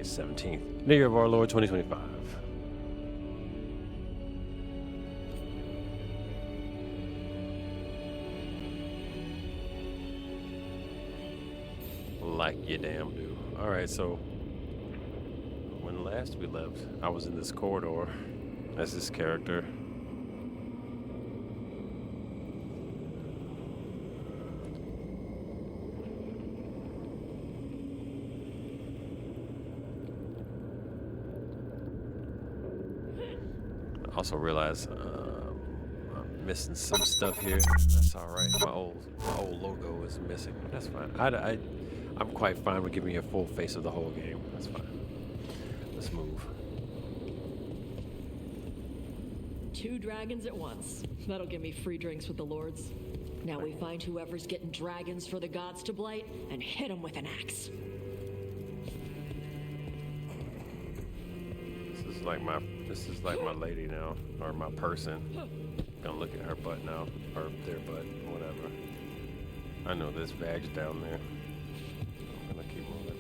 17th, New Year of our Lord 2025. Like you damn do. Alright, so when last we left, I was in this corridor as this character. I also realized I'm missing some stuff here. That's alright. My old logo is missing. That's fine. I'm quite fine with giving you a full face of the whole game. That's fine. Let's move. 2 dragons at once. That'll give me free drinks with the lords. Now we find whoever's getting dragons for the gods to blight and hit them with an axe. This is like my lady now, or my person. Gonna look at her butt now, or their butt, whatever. I know there's bags down there. I'm gonna keep moving.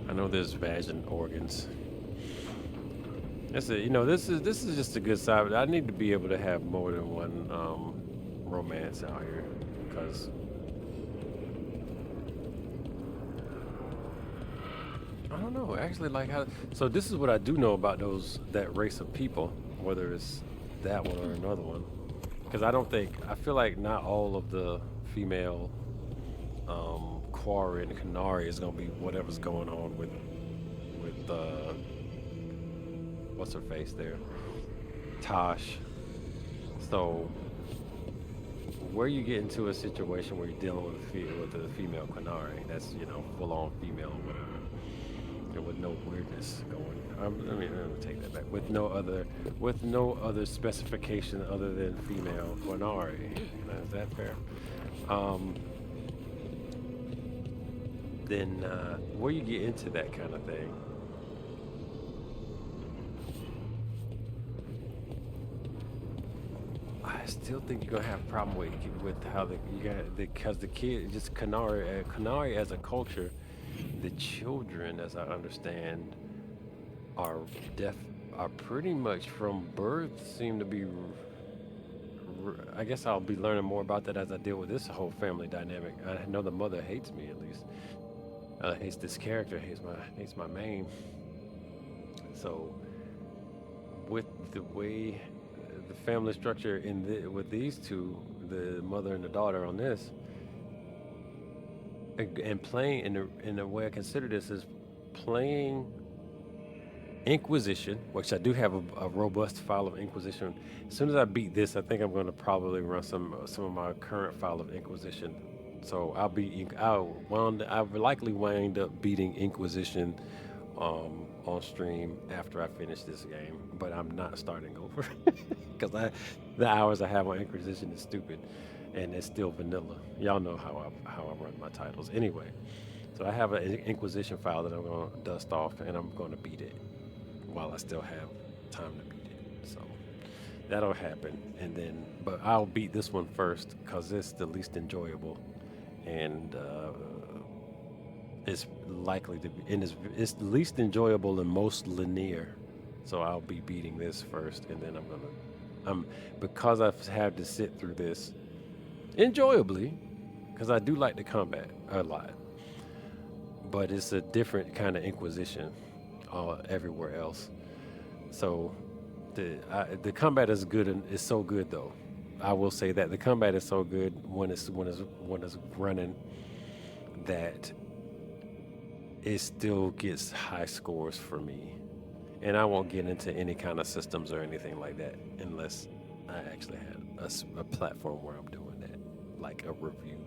I know there's vagin organs. This is just a good side. But I need to be able to have more than one romance out here, because I don't know actually like how. So this is what I do know about that race of people, whether it's that one or another one, because I feel like not all of the female Quarry and Canary is gonna be whatever's going on with what's her face there, Tosh. So where you get into a situation where you're dealing with a female Canary, that's full on female or whatever, and with no weirdness going. Let me take that back. With no other specification other than female Canary. Is that fair? Then where you get into that kind of thing, I still think you're gonna have a problem with how because the kid just Canary as a culture, the children, as I understand, are pretty much from birth seem to be. I guess I'll be learning more about that as I deal with this whole family dynamic. I know the mother hates me, at least. Hates this character, hates my main. So with the way the family structure with these two, the mother and the daughter on this, and playing in the way I consider this is playing Inquisition, which I do have a robust file of Inquisition. As soon as I beat this, I think I'm going to probably run some of my current file of Inquisition. So I'll likely wind up beating Inquisition on stream after I finish this game, but I'm not starting over because the hours I have on Inquisition is stupid, and it's still vanilla. Y'all know how I run my titles anyway. So I have an Inquisition file that I'm going to dust off, and I'm going to beat it while I still have time to beat it. So that'll happen, but I'll beat this one first because it's the least enjoyable, and it's likely to be, and it's the least enjoyable and most linear. So I'll be beating this first, and then because I've had to sit through this enjoyably, because I do like the combat a lot, but it's a different kind of Inquisition everywhere else. So the combat is good, and it's so good though. I will say that the combat is so good when it's running that it still gets high scores for me. And I won't get into any kind of systems or anything like that unless I actually had a platform where I'm doing that, like a review.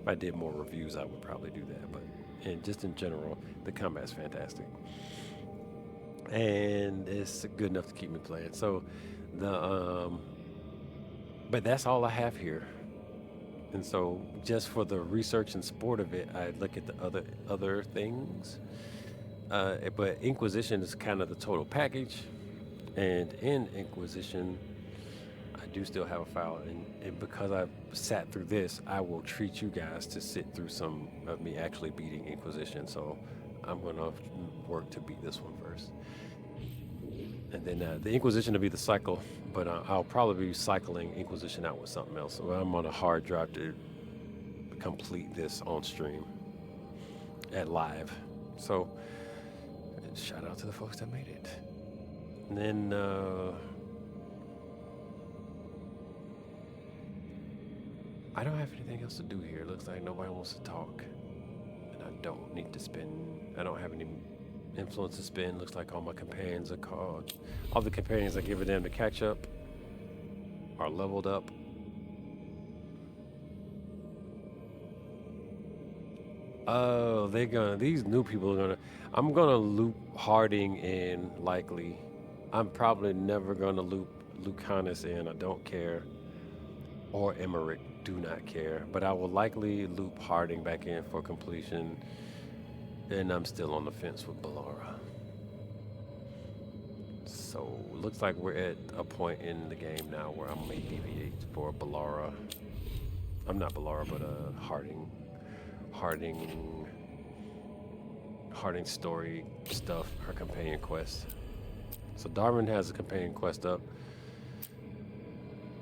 If I did more reviews, I would probably do that. But just in general, the combat's fantastic, and it's good enough to keep me playing. So but that's all I have here. And so just for the research and sport of it, I look at the other things. But Inquisition is kind of the total package, and in Inquisition, I do still have a file, and because I've sat through this, I will treat you guys to sit through some of me actually beating Inquisition. So I'm gonna work to beat this one first, and then the Inquisition will be the cycle. But I'll probably be cycling Inquisition out with something else. So I'm on a hard drive to complete this on stream at live. So shout out to the folks that made it. And then I don't have anything else to do here. It looks like nobody wants to talk. And I don't need to spend, I don't have any influence to spend. Looks like all my companions are called. All the companions I give a damn to catch up are leveled up. Oh, these new people are gonna, I'm gonna loop Harding in likely. I'm probably never gonna loop Lucanus in, I don't care. Or Emmerich, do not care. But I will likely loop Harding back in for completion. And I'm still on the fence with Bellara. So looks like we're at a point in the game now where I may deviate for Bellara. I'm not Bellara, but Harding story stuff, her companion quest. So Darwin has a companion quest up.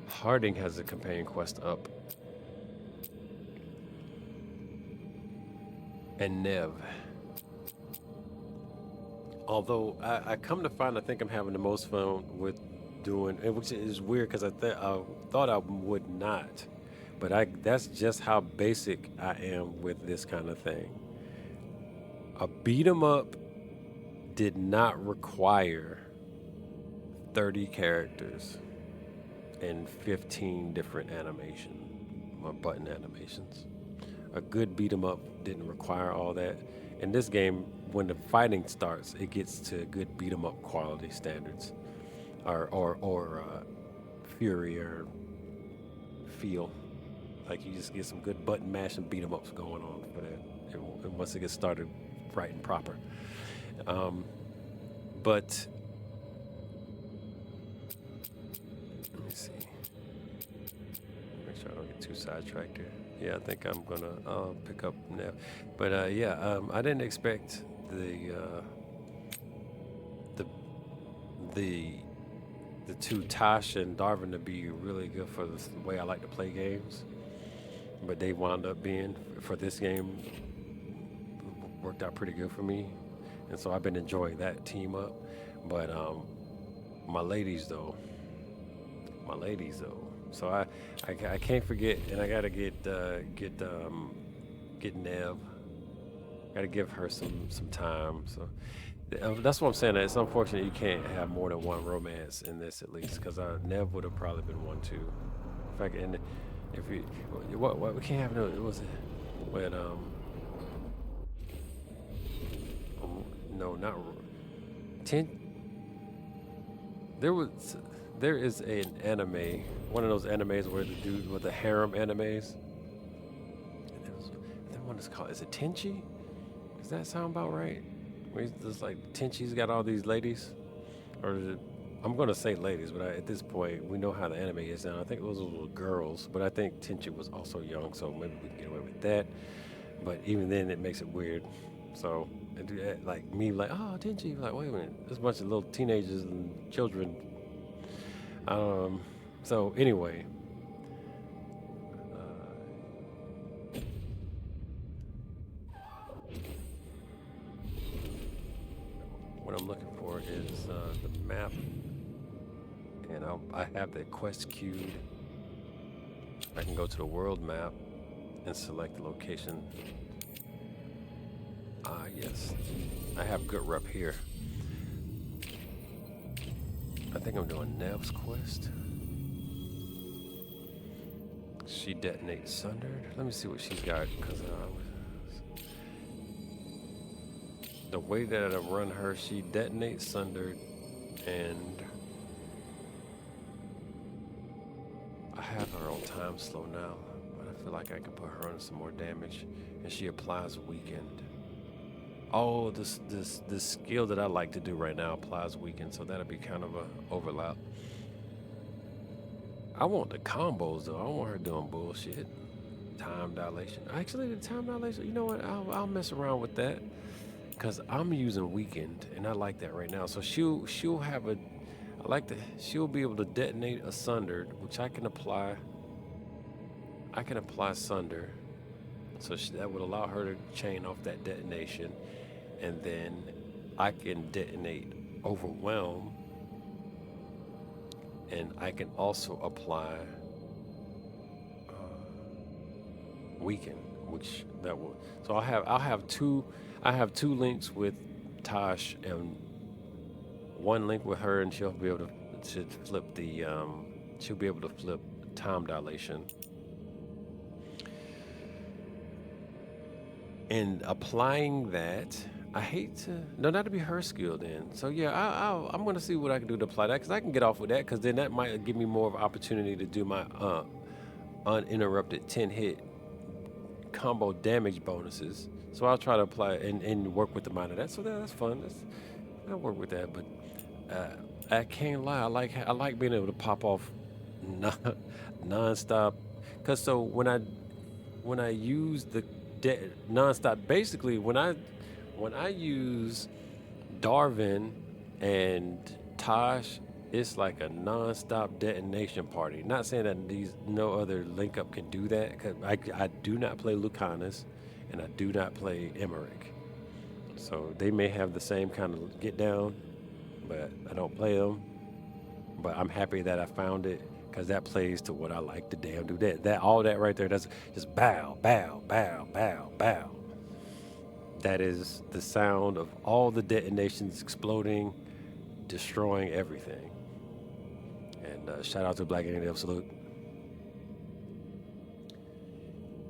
Harding has a companion quest up. And Nev. Although I come to find I think I'm having the most fun with doing, which is weird because I thought I would not. But that's just how basic I am with this kind of thing. A beat 'em up did not require 30 characters and 15 different button animations. A good beat 'em up didn't require all that. In this game, when the fighting starts, it gets to good beat 'em up quality standards, or fury or feel. Like you just get some good button mash and beat 'em ups going on for that. And once it gets started right and proper. But let me see. Make sure I don't get too sidetracked here. Yeah, I think I'm gonna pick up Nev. But I didn't expect the two Tosh and Darwin to be really good for the way I like to play games. But they wound up being, for this game, worked out pretty good for me. And so I've been enjoying that team up. But my ladies though. So I can't forget, and I gotta get Nev. Gotta give her some time. So that's what I'm saying. It's unfortunate you can't have more than one romance in this, at least, because Nev would have probably been one too. In fact, and if we what we can't have no, it was when no, not ten. There is an anime, one of those animes where the dude with the harem animes. And that one is called, is it Tenchi? Does that sound about right? Where he's just like, Tenchi's got all these ladies? Or is it, I'm gonna say ladies, but at this point, we know how the anime is now. I think those were girls, but I think Tenchi was also young, so maybe we can get away with that. But even then, it makes it weird. So, like me, like, oh, Tenchi, like, wait a minute, there's a bunch of little teenagers and children. So anyway, what I'm looking for is the map, and I have the quest queued. I can go to the world map and select the location. Yes, I have good rep here. I think I'm doing Nev's quest. She detonates Sundered. Let me see what she's got, because the way that I run her, she detonates Sundered, and I have her on time slow now, but I feel like I can put her on some more damage, and she applies Weakened. Oh, this skill that I like to do right now applies Weakened, so that'll be kind of a overlap. I want the combos though. I don't want her doing bullshit. Time dilation. Actually, the time dilation. You know what? I'll mess around with that because I'm using weakened, and I like that right now. So she'll have a. I like that she'll be able to detonate a sundered, which I can apply. I can apply sunder, so that would allow her to chain off that detonation, and then I can detonate overwhelm, and I can also apply weaken, which that will. So I have two links with Tosh and one link with her, and she'll be able to flip the she'll be able to flip time dilation. And applying that, I hate to no, not to be her skill then. So yeah, I'm gonna see what I can do to apply that because I can get off with that because then that might give me more of an opportunity to do my uninterrupted 10 hit combo damage bonuses. So I'll try to apply and work with the mind of that. So that's fun. I'll work with that, but I can't lie. I like being able to pop off non-stop. Cause so when I use the non-stop, basically when I use Darvin and Tosh, it's like a non-stop detonation party. Not saying that no other link up can do that. Cause I do not play Lucanus, and I do not play Emmerich. So they may have the same kind of get down, but I don't play them. But I'm happy that I found it because that plays to what I like to damn do. That all that right there, that's just bow, bow, bow, bow, bow. That is the sound of all the detonations exploding, destroying everything. And shout out to Black Indian Absolute.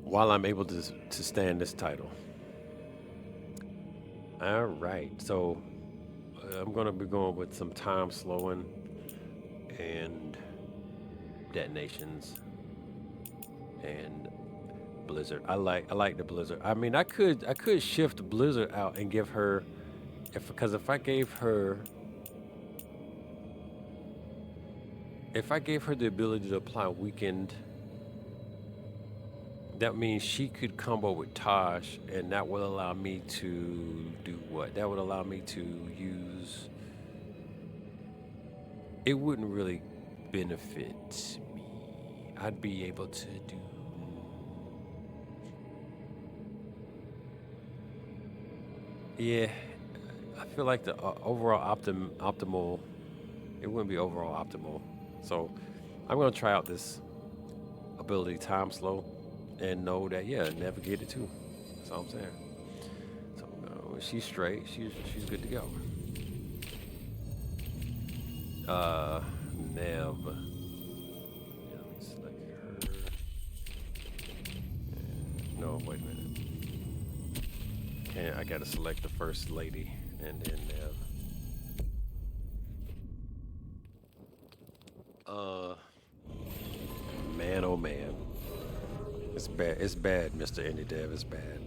While I'm able to stand this title. All right, so I'm gonna be going with some time slowing and detonations and Blizzard. I like the Blizzard. I mean, I could shift Blizzard out and give her if I gave her the ability to apply weakened, that means she could combo with Tosh, and that would allow me to do what? That would allow me to use. It wouldn't really benefit me. I'd be able to do. Yeah, I feel like the overall optimal. It wouldn't be overall optimal. So I'm gonna try out this ability time slow and know that navigate it too. That's all I'm saying. So when she's straight, she's good to go. Nev. Yeah, let me select her. No, wait a minute. I gotta select the first lady and then Nev. Man, oh man. It's bad. It's bad, Mr. Indie Dev. It's bad.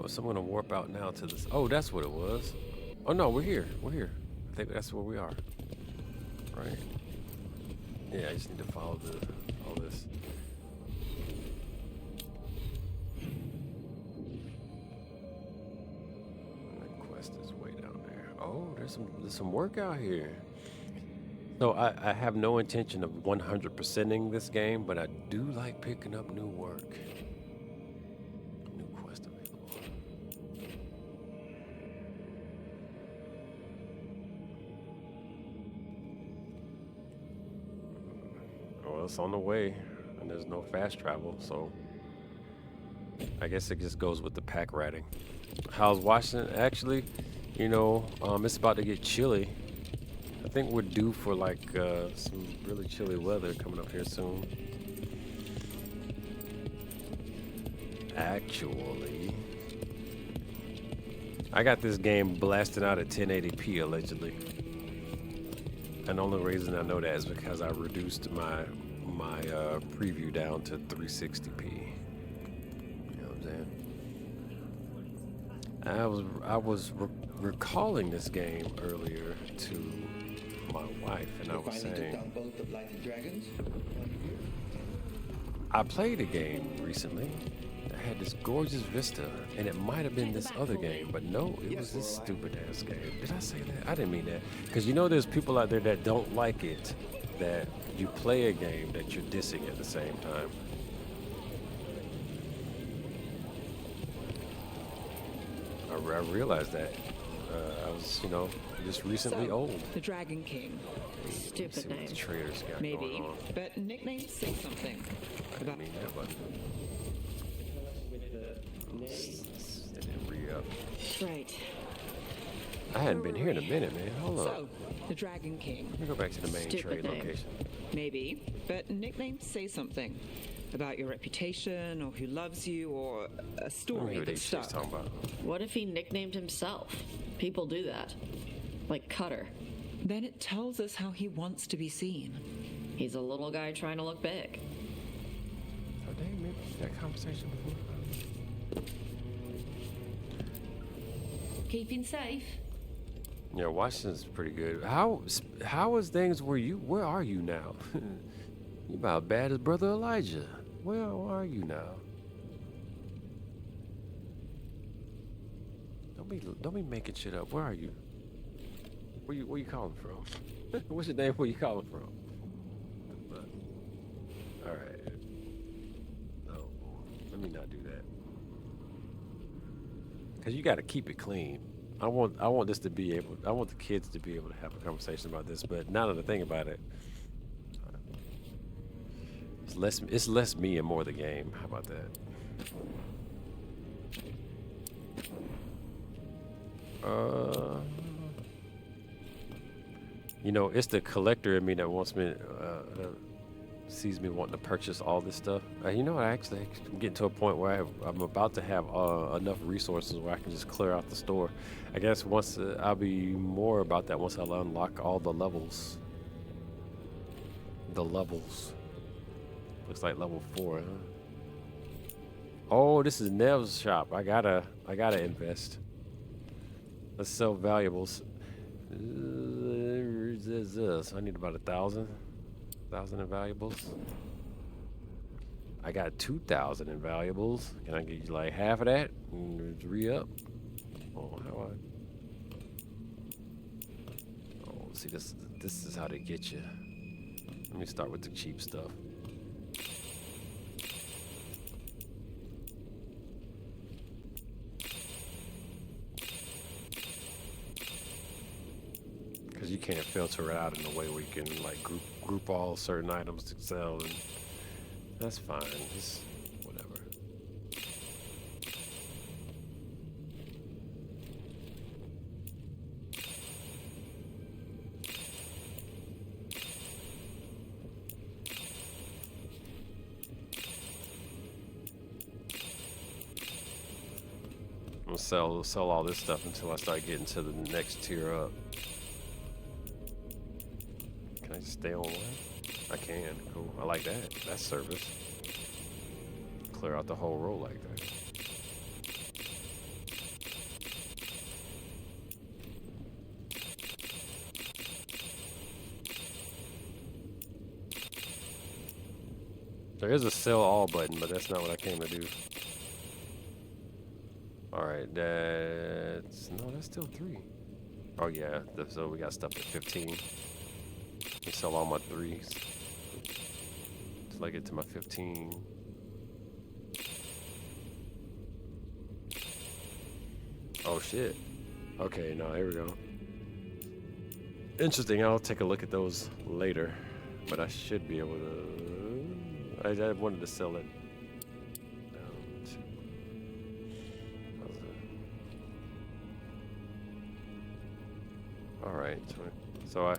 So I'm gonna warp out now to this. Oh, that's what it was. Oh no, we're here. We're here. I think that's where we are. Right. Yeah, I just need to follow all this. The quest is way down there. Oh, there's some work out here. So I have no intention of 100%ing this game, but I do like picking up new work. New quest available. Well, it's on the way, and there's no fast travel, so I guess it just goes with the pack ratting. How's Washington? Actually, it's about to get chilly. I think we're due for like some really chilly weather coming up here soon. Actually, I got this game blasting out at 1080p allegedly. And the only reason I know that is because I reduced my preview down to 360p. You know what I'm saying? recalling this game earlier to my wife, and I They was finally took saying, down both the blighted dragons. I played a game recently that had this gorgeous vista, and it might have been this other game, but no, it was this stupid ass game. Did I say that? I didn't mean that. Because you know there's people out there that don't like it, that you play a game that you're dissing at the same time. I realized that. I was, just recently old. The Dragon King. Let's see Stupid what name. the traders got Maybe, going on. but nicknames say something. I didn't mean that, but it didn't re-up. Right. I hadn't been here in a minute, man. Hold up. So, the Dragon King. Let me go back to the main Stupid trade name. location. Maybe, but nicknames say something about your reputation, or who loves you, or a Let me story hear what that's HJ's stuck. talking about. What if he nicknamed himself? People do that. Like Cutter. Then it tells us how he wants to be seen. He's a little guy trying to look big. Oh, dang, maybe that conversation before. Keeping safe. Yeah, Washington's pretty good. How is things where are you now? You about bad as Brother Elijah. Where are you now? Don't be making shit up. Where are you? Where you calling from? What's your name? Where you calling from? All right. No, let me not do that. Cause you got to keep it clean. I want this to be able. I want the kids to be able to have a conversation about this. But now that I think about it, it's less me and more the game. How about that? It's the collector in me that wants me, sees me wanting to purchase all this stuff. I actually I'm getting to a point where I'm about to have enough resources where I can just clear out the store. I guess once I'll be more about that once I unlock all the levels. The levels. Looks like level 4, huh? Oh, this is Nev's shop. I gotta invest. Let's sell valuables. This. I need about 1,000 in valuables. I got 2,000 in valuables. Can I get you like half of that and re-up? Oh, how Oh, see, this is how they get you. Let me start with the cheap stuff. Because you can't filter it out in a way where you can like group all certain items to sell, and that's fine. Just whatever. I'm gonna sell all this stuff until I start getting to the next tier up. Can I just stay on one? I can. Cool. I like that. That's service. Clear out the whole row like that. There is a sell all button, but that's not what I came to do. Alright, that's still 3. Oh yeah, so we got stuff at 15. I sell all my 3s till I get to my 15. Oh shit. Okay, no, here we go. Interesting. I'll take a look at those later, but I should be able to. I wanted to sell it. All right. So I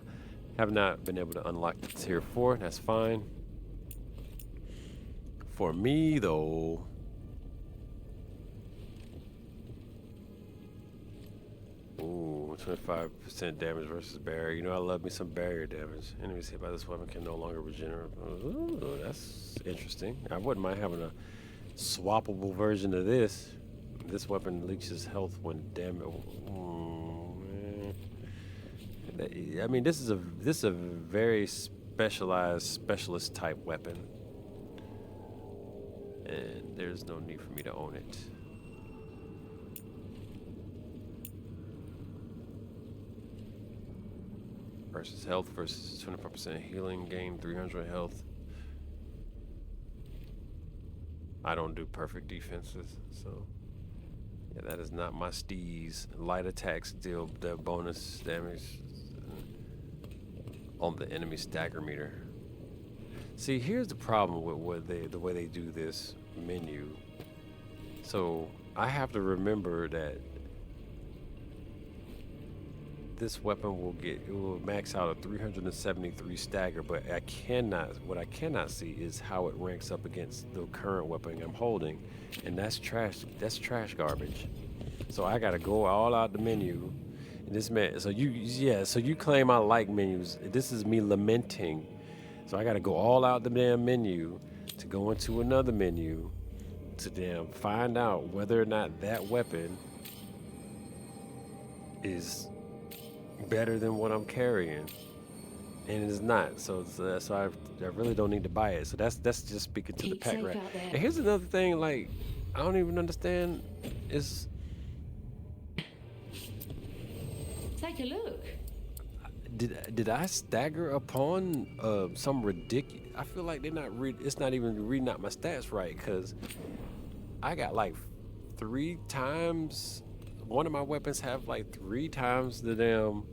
have not been able to unlock the tier 4. That's fine. For me, though, ooh, 25% damage versus barrier. I love me some barrier damage. Enemies hit by this weapon can no longer regenerate. Ooh, that's interesting. I wouldn't mind having a swappable version of this. This weapon leaches health when damaged. I mean, this is a very specialist type weapon, and there's no need for me to own it. Versus health versus 24% healing, gain 300 health. I don't do perfect defenses, so yeah, that is not my steez. Light attacks deal the bonus damage on the enemy stagger meter. See, here's the problem with the way they do this menu. So I have to remember that this weapon will max out a 373 stagger, but what I cannot see is how it ranks up against the current weapon I'm holding, and that's trash garbage. So I gotta go all out the menu. And this man, so you claim I like menus. This is me lamenting. So I gotta go all out the damn menu to go into another menu to damn find out whether or not that weapon is better than what I'm carrying, and it is not. So I really don't need to buy it. So that's just speaking to the Keep pack safe rat. out there. And here's another thing, like I don't even understand is Take a look. did I stagger upon some ridiculous? I feel like it's not even reading out my stats right, because I got like 3 times. One of my weapons have like 3 times the damn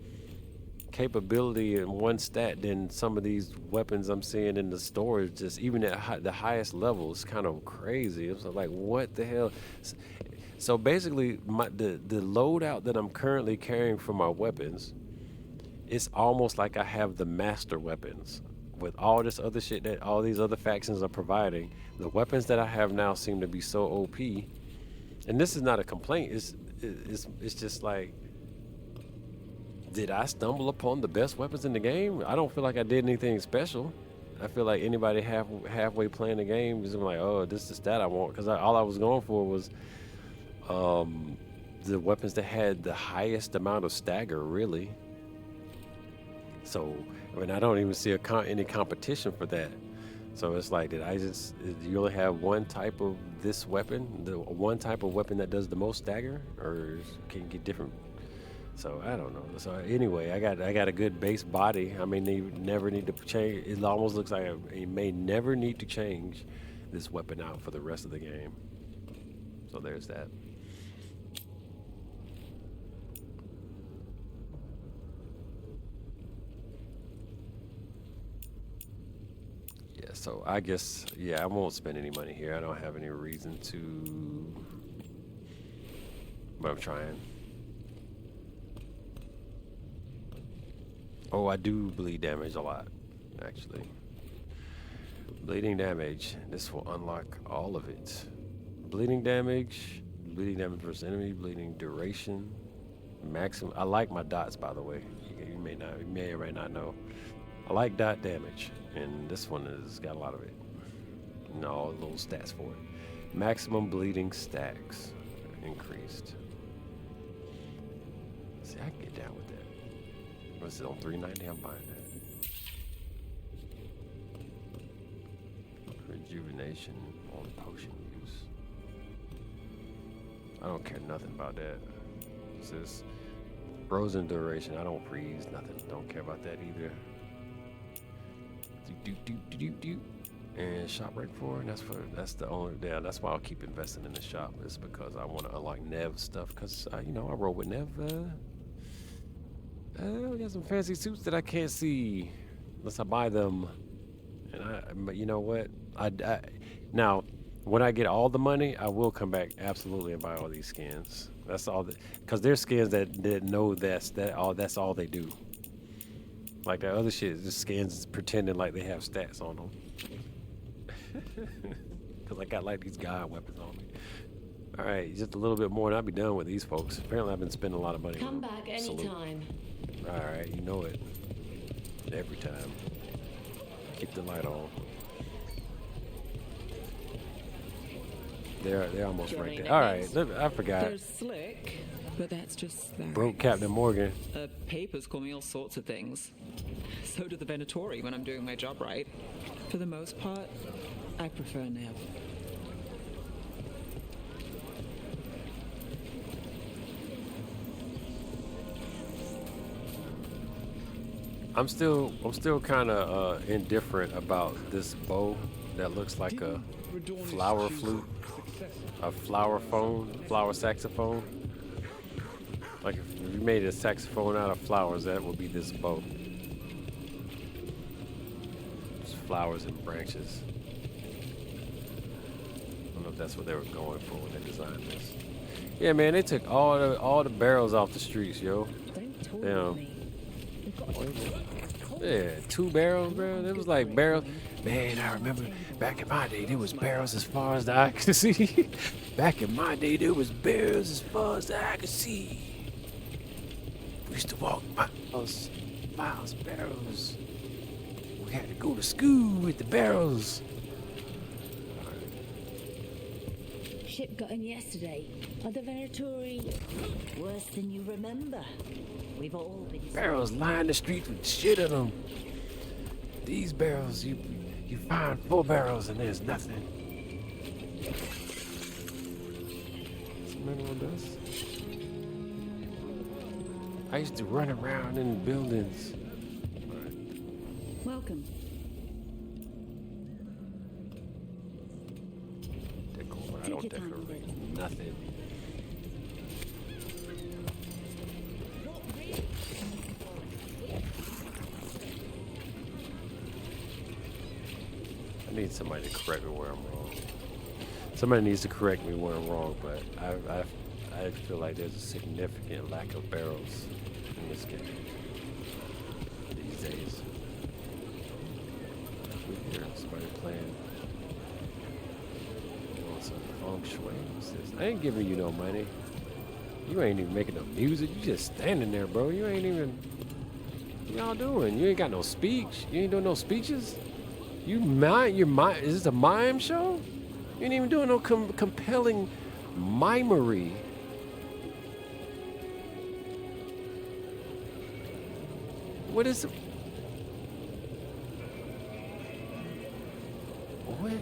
capability in one stat than some of these weapons I'm seeing in the store. Just even at the highest level, it's kind of crazy. It's like, what the hell? So basically, the loadout that I'm currently carrying for my weapons, it's almost like I have the master weapons. With all this other shit that all these other factions are providing, the weapons that I have now seem to be so OP. And this is not a complaint. It's just like, did I stumble upon the best weapons in the game? I don't feel like I did anything special. I feel like anybody halfway playing the game is like, oh, this is the stat I want, because all I was going for was the weapons that had the highest amount of stagger, really. So I mean, I don't even see any competition for that. So it's like, did you only have one type of this weapon, the one type of weapon that does the most stagger, or can you get different? So I don't know. So anyway, I got a good base body. I mean, they never need to change. It almost looks like you may never need to change this weapon out for the rest of the game. So there's that. So I guess, yeah, I won't spend any money here. I don't have any reason to, but I'm trying. Oh, I do bleed damage a lot, actually. Bleeding damage. This will unlock all of it. Bleeding damage versus enemy, bleeding duration, maximum. I like my dots, by the way. You may or may not know. I like dot damage, and this one has got a lot of it. And all little stats for it. Maximum bleeding stacks increased. See, I can get down with that. What's it on 390? I'm buying that. Rejuvenation on potion use. I don't care nothing about that. It says frozen duration. I don't freeze nothing. Don't care about that either. And shop rank 4, and that's why I'll keep investing in the shop, is because I want to unlock Nev stuff, because I roll with Nev. We got some fancy suits that I can't see unless I buy them. But you know what? Now when I get all the money, I will come back absolutely and buy all these skins. That's all, because there's skins that know that's all they do. Like that other shit, just skins pretending like they have stats on them. Because I got like these god weapons on me. All right, just a little bit more and I'll be done with these folks. Apparently I've been spending a lot of money on Come them. back Salute. anytime. All right, you know it. Every time. Keep the light on. They're almost right there. All right, I forgot. There's Slick. but that's just that. Broke Captain Morgan. Papers call me all sorts of things. So do the Venatori when I'm doing my job right. For the most part, I prefer Nev. I'm still kind of indifferent about this bow that looks like a flower flute, a flower saxophone. Like if you made a saxophone out of flowers, that would be this bow. Just flowers and branches. I don't know if that's what they were going for when they designed this. Yeah, man, they took all the barrels off the streets, yo. Damn. Yeah, 2 barrels, bro. It was like barrels. Man, I remember back in my day, there was barrels as far as the eye could see. Back in my day, there was barrels as far as the eye could see. We used to walk miles, barrels. We had to go to school with the barrels. Ship got in yesterday. Are the Venatori worse than you remember? We've all been Barrels line the streets with shit in them. These barrels, you find 4 barrels and there's nothing. Some mineral dust. I used to run around in buildings. welcome. Decor. I Take don't your time with decorate nothing. I need somebody to correct me where I'm wrong. Somebody needs to correct me where I'm wrong, but I feel like there's a significant lack of barrels in this game these days. We hear somebody playing. Doing some feng shui. What's this? I ain't giving you no money. You ain't even making no music. You just standing there, bro. You ain't even. What y'all doing? You ain't got no speech. You ain't doing no speeches. You mime? Is this a mime show? You ain't even doing no compelling mimery. What is it? What?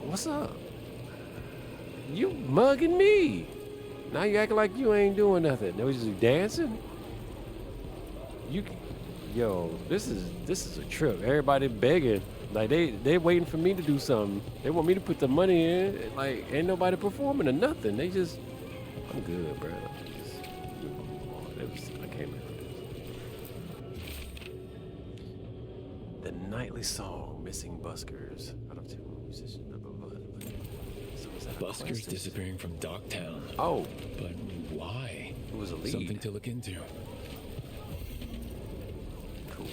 What's up? You mugging me. Now you acting like you ain't doing nothing. They was just dancing. Yo, this is a trip. Everybody begging. Like they waiting for me to do something. They want me to put the money in. Like ain't nobody performing or nothing. They just, I'm good, bro. I came in for this. The nightly song, missing buskers. Out of 2 musicians. Blah, blah, blah, blah. So is that a Buskers question? disappearing from Docktown. Oh, But why? it was a lead. Something to look into. Cool.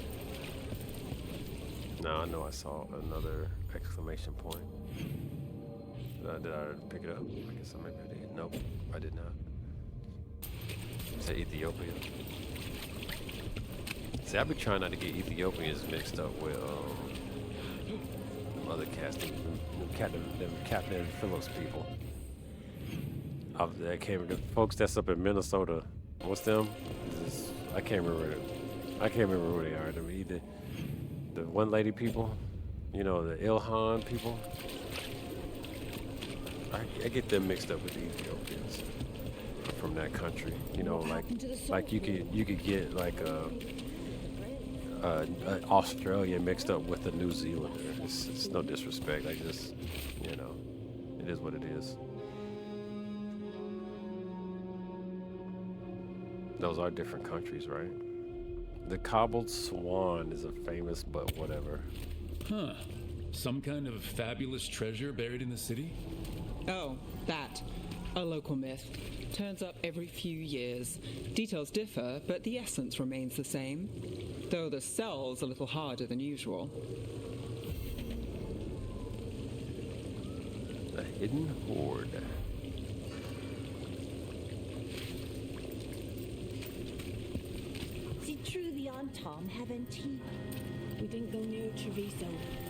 Now I know I saw another exclamation point. Did I pick it up? I guess I maybe I did. Nope, I did not. Is that Ethiopia? See, I've been trying not to get Ethiopians mixed up with other casting, Captain Phillips people. The folks that's up in Minnesota. What's them? I can't remember. I can't remember who they are. They're either the one lady people, the Ilhan people. I get them mixed up with the Ethiopians from that country. Like you could get like an Australian mixed up with a New Zealander. It's no disrespect. I just, it is what it is. Those are different countries, right? The Cobbled Swan is a famous, but whatever. Huh. Some kind of fabulous treasure buried in the city? Oh, that. A local myth. Turns up every few years. Details differ, but the essence remains the same. Though the sell's a little harder than usual. The Hidden Hoard. Is it true the Anton have antique? We didn't go near Treviso.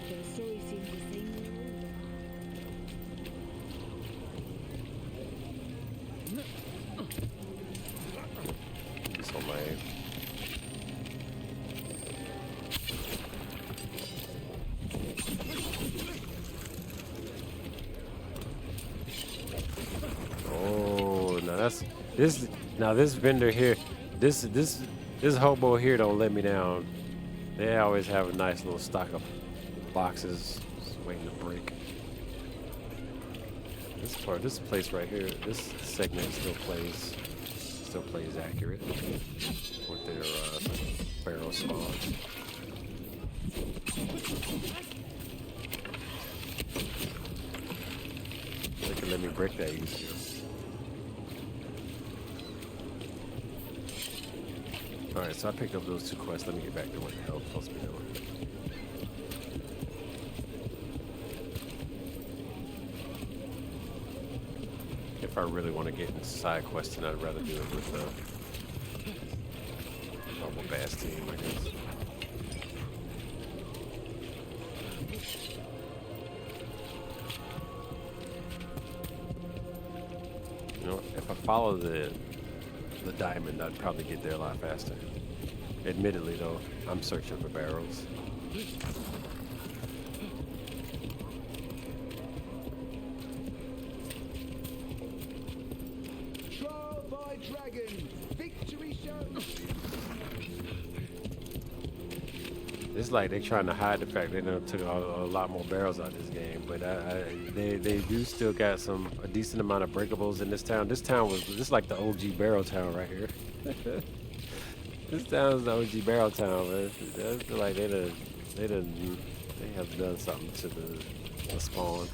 The story seems the same way over. This vendor here, this hobo here don't let me down. They always have a nice little stock of boxes just waiting to break. This place right here, this segment still plays accurate with their barrel spawn. They can let me break that easier. Alright, so I picked up those 2 quests. Let me get back to what the hell I'm supposed to be doing. If I really want to get into side questing, I'd rather do it with the normal bass team, I guess. You know, if I follow the diamond, I'd probably get there a lot faster. Admittedly, though, I'm searching for barrels. Trial by dragon, victory shows. It's like they're trying to hide the fact they done took a lot more barrels out of this game, but they do still got a decent amount of breakables in this town. This is like the OG barrel town right here. This town is the OG barrel town, man. I feel like they have done something to the spawn.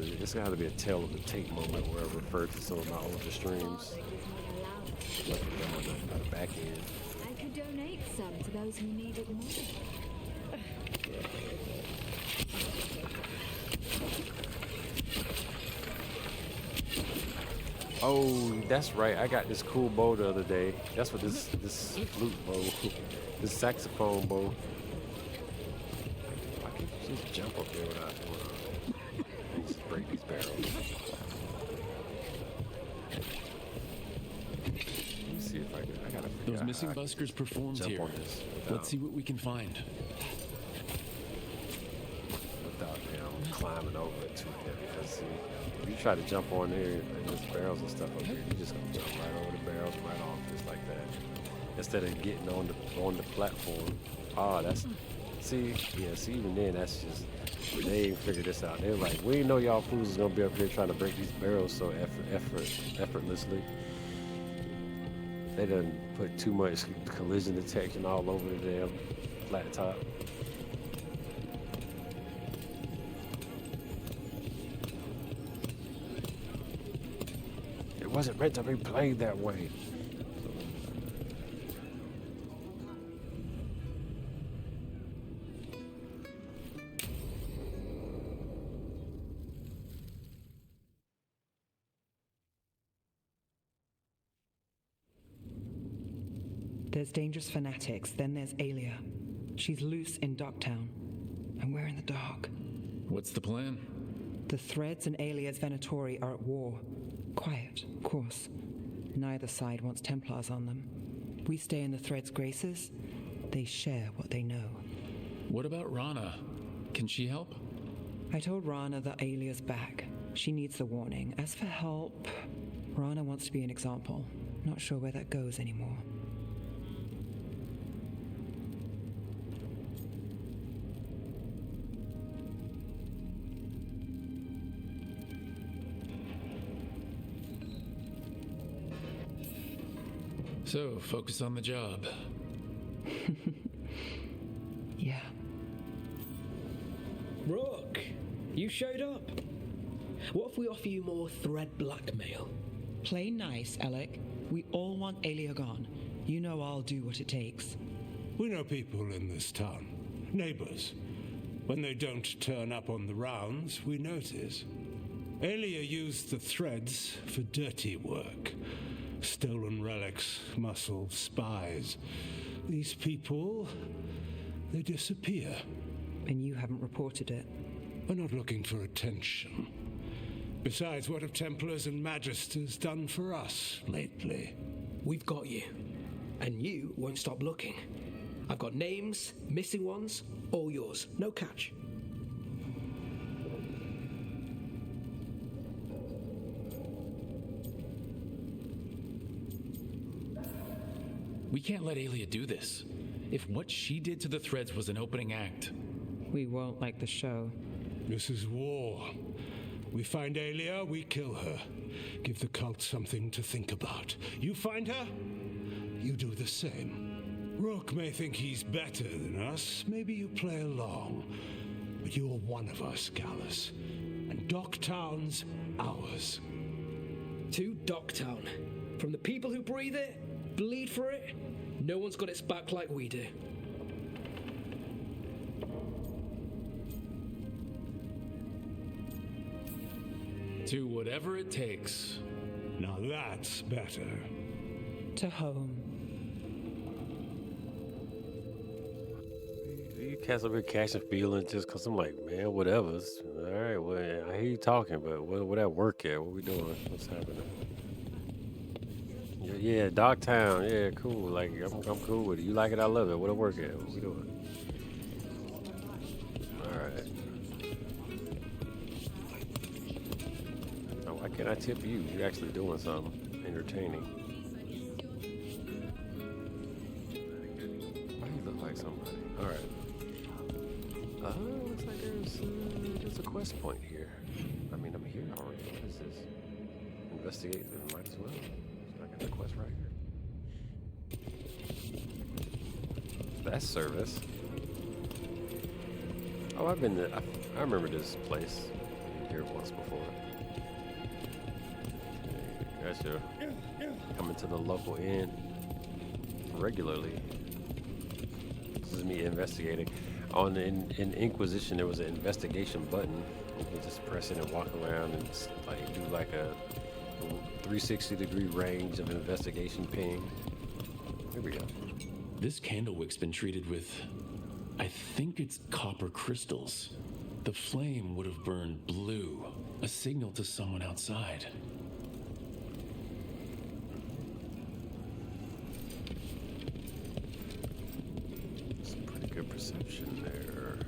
It's gonna have to be a tale of the tape moment where I refer to some of my older streams. Like the back end. I could donate some to those who need it more. Oh, that's right. I got this cool bow the other day. That's what this flute bow, this saxophone bow. I can just jump up there without just break these barrels. Let me see if I gotta figure Those out missing how I can buskers performed jump here. on this without, Let's see what we can find. without climbing over it too heavy. Because see, if you try to jump on here and there's barrels and stuff up here, you just gonna jump right over the barrels right off just like that. Instead of getting on the platform. Ah, that's see even then that's just they ain't figured this out. They're like, we didn't know y'all fools was gonna be up here trying to break these barrels so effortlessly. They done put too much collision detection all over the damn flat top. It wasn't meant to be played that way. There's dangerous fanatics, then there's Aelia. She's loose in Darktown, and we're in the dark. What's the plan? The Threads and Aelia's Venatori are at war. Quiet, of course. Neither side wants Templars on them. We stay in the Threads' graces. They share what they know. What about Rana? Can she help? I told Rana that Aelia's back. She needs the warning. As for help, Rana wants to be an example. Not sure where that goes anymore. So, focus on the job. Yeah. Rook, you showed up. What if we offer you more thread blackmail? Play nice, Alec. We all want Aelia gone. You know I'll do what it takes. We know people in this town. Neighbors. When they don't turn up on the rounds, we notice. Aelia used the Threads for dirty work. Stolen relics, muscle, spies. These people, they disappear. And you haven't reported it. We're not looking for attention. Besides, what have Templars and Magisters done for us lately? We've got you. And you won't stop looking. I've got names, missing ones, all yours. No catch. We can't let Aelia do this. If what she did to the Threads was an opening act, We won't like the show. This is war. We find Aelia, we kill her. Give the cult something to think about. You find her, you do the same. Rook may think he's better than us. Maybe you play along. But you're one of us, Gallus. And Docktown's ours. To Docktown. From the people who breathe it, bleed for it, no one's got its back like we do. to whatever it takes. Now that's better. To home. You cast up here catching feelings just because I'm like, man, whatever. All right, well, I hear you talking, but where that work at? What we doing? What's happening? Yeah, Dogtown. Yeah, cool. Like, I'm cool with it. You like it? I love it. Where that work at? What we doing? All right. Now, why can't I tip you? You're actually doing something entertaining. Why do you look like somebody? All right. Looks like there's a quest point here. I mean, I'm here already. What is this? Investigate. Might as well. I got the quest right here. That's service. Oh, I've been there. I remember this place. I've been here once before. Gotcha. Coming to the local inn regularly. This is me investigating. In Inquisition, there was an investigation button. You can just press it and walk around and like do like a 360-degree range of investigation ping. Here we go. This candlewick's been treated with, I think it's copper crystals. The flame would have burned blue, a signal to someone outside. Some pretty good perception there.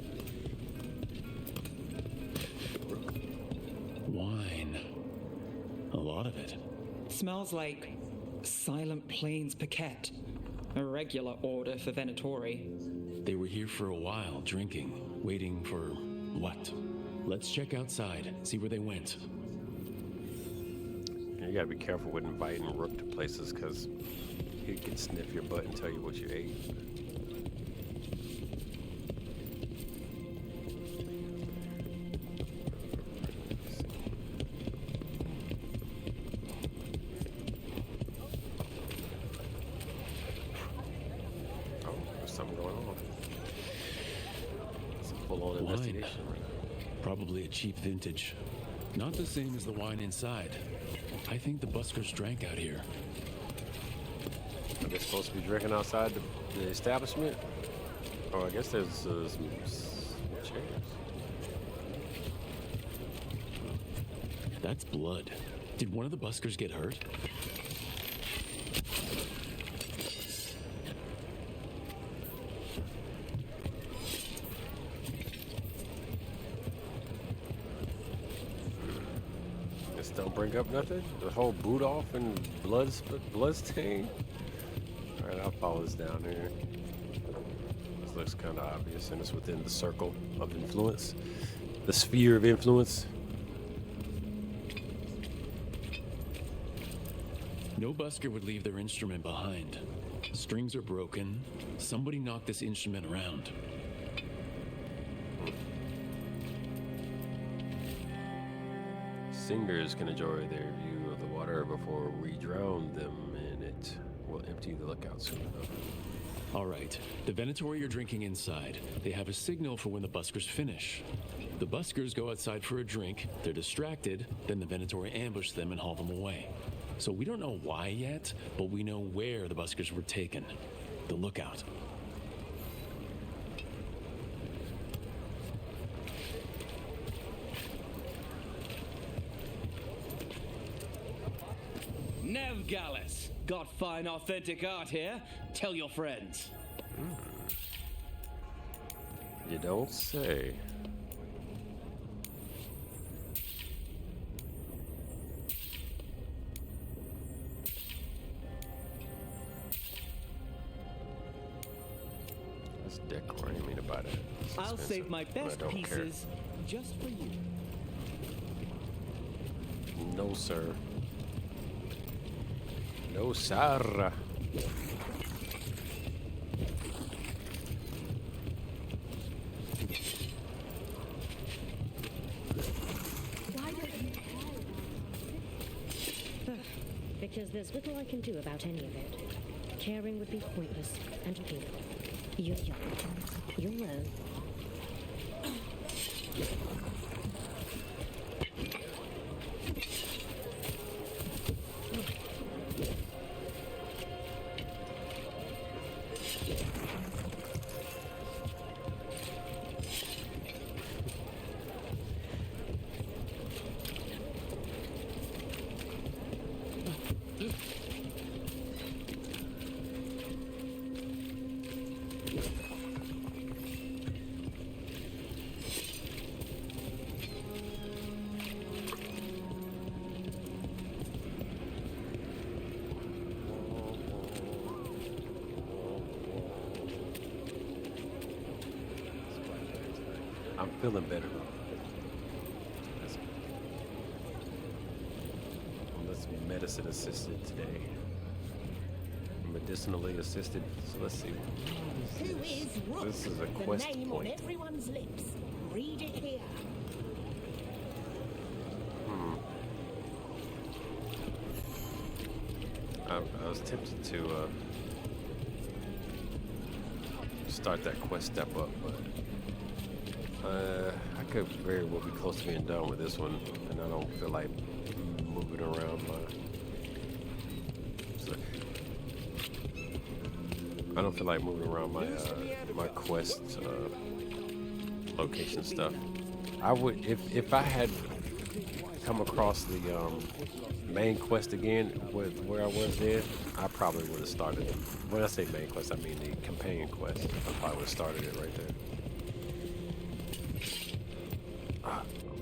Wine. A lot of it. Smells like Silent Plains Paquette. A regular order for Venatori. They were here for a while, drinking, waiting for what? Let's check outside, see where they went. You gotta be careful with inviting Rook to places because he can sniff your butt and tell you what you ate. Oh, there's something going on. It's a full-on investigation. Probably a cheap vintage. Not the same as the wine inside. I think the buskers drank out here. Are they supposed to be drinking outside the establishment? Oh, I guess there's some chairs. That's blood. Did one of the buskers get hurt? Just don't bring up nothing? The whole boot off and blood stain? Alright, I'll follow this down here. This looks kind of obvious, and it's within the circle of influence. The sphere of influence. No busker would leave their instrument behind. Strings are broken. Somebody knocked this instrument around. Singers can enjoy their view of the water before we drown them in it. We'll empty the lookout soon enough. All right, the Venatori are drinking inside. They have a signal for when the buskers finish. The buskers go outside for a drink, they're distracted, then the Venatori ambush them and haul them away. So we don't know why yet, but we know where the buskers were taken. The lookout. Nev Gallus, got fine authentic art here. Tell your friends. You don't say. This decor, I mean about it. It's I'll expensive, save my but I best don't care. pieces just for you. No, sir. No, sir. Because there's little I can do about any of it. Caring would be pointless and futile. You're young. You'll learn. I'm feeling better though. Let's be medicine assisted today. Medicinally assisted. So let's see. Who is Rook? This is a quest The name point. on everyone's lips. Read it here. I was tempted to start that quest step up, but I could very well be close to being done with this one, and I don't feel like moving around I don't feel like moving around my quest location stuff. I would if I had come across the main quest again with where I was there, I probably would have started it. When I say main quest, I mean the companion quest. I probably would have started it right there.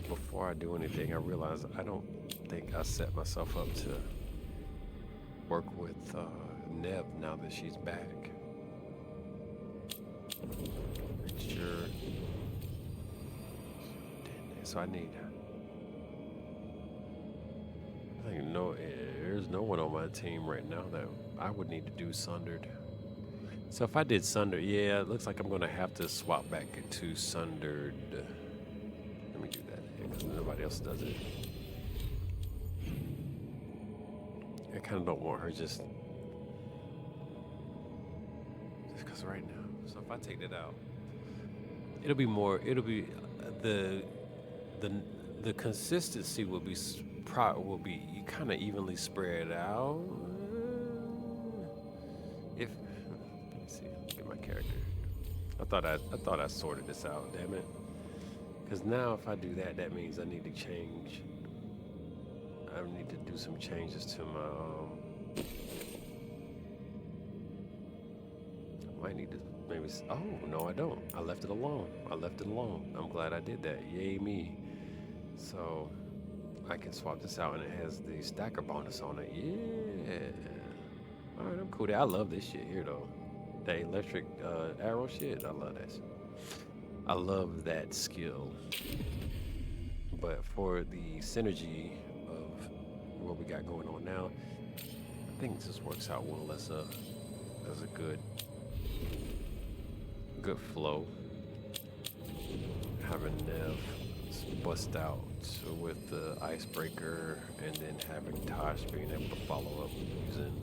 Before I do anything, I realize I don't think I set myself up to work with Neb now that she's back. Sure. So I think there's no one on my team right now that I would need to do Sundered. So if I did Sundered, yeah, it looks like I'm gonna have to swap back to Sundered. Let me do that because nobody else does it. I kind of don't want her just because right now. So if I take that out, it'll be the consistency will be kind of evenly spread out. Let me see, get my character. I thought I sorted this out. Damn it! Because now if I do that, that means I need to change. I need to do some changes to my. I might need to maybe. Oh no, I don't. I left it alone. I'm glad I did that. Yay me! So I can swap this out, and it has the stacker bonus on it. Yeah. All right, I'm cool. I love this shit here though. That electric arrow shit. I love that shit. I love that skill. But for the synergy of what we got going on now, I think this works out well as a good flow. Having Nev bust out with the icebreaker, and then having Tosh being able to follow up using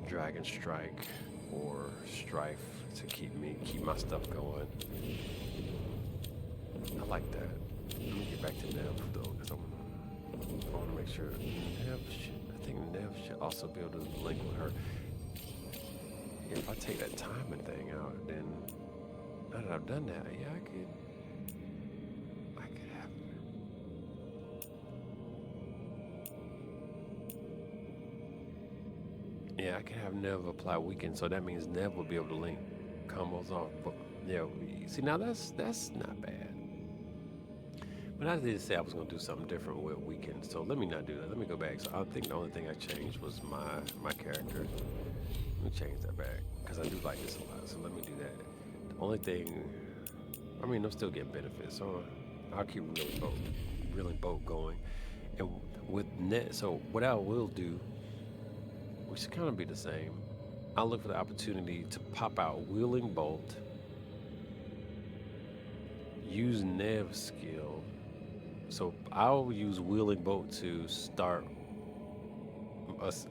Dragon Strike or Strife to keep my stuff going. I like that. Let me get back to Nev though, because I want to make sure I think Nev should also be able to link with her. If I take that timing thing out, then now that I've done that, yeah, I could have. Yeah, I could have Nev apply weekend, so that means Nev will be able to link combos off. But yeah, see now that's not bad. But I did say I was gonna do something different with weekend, so let me not do that. Let me go back. So I think the only thing I changed was my character. Let me change that back because I do like this a lot. So let me do that. The only thing, I mean, I'm still getting benefits, so I'll keep reeling boat going. And with net, so what I will do, we should kind of be the same. I'll look for the opportunity to pop out Wheeling Bolt, use Nev's skill. So I'll use Wheeling Bolt to start us,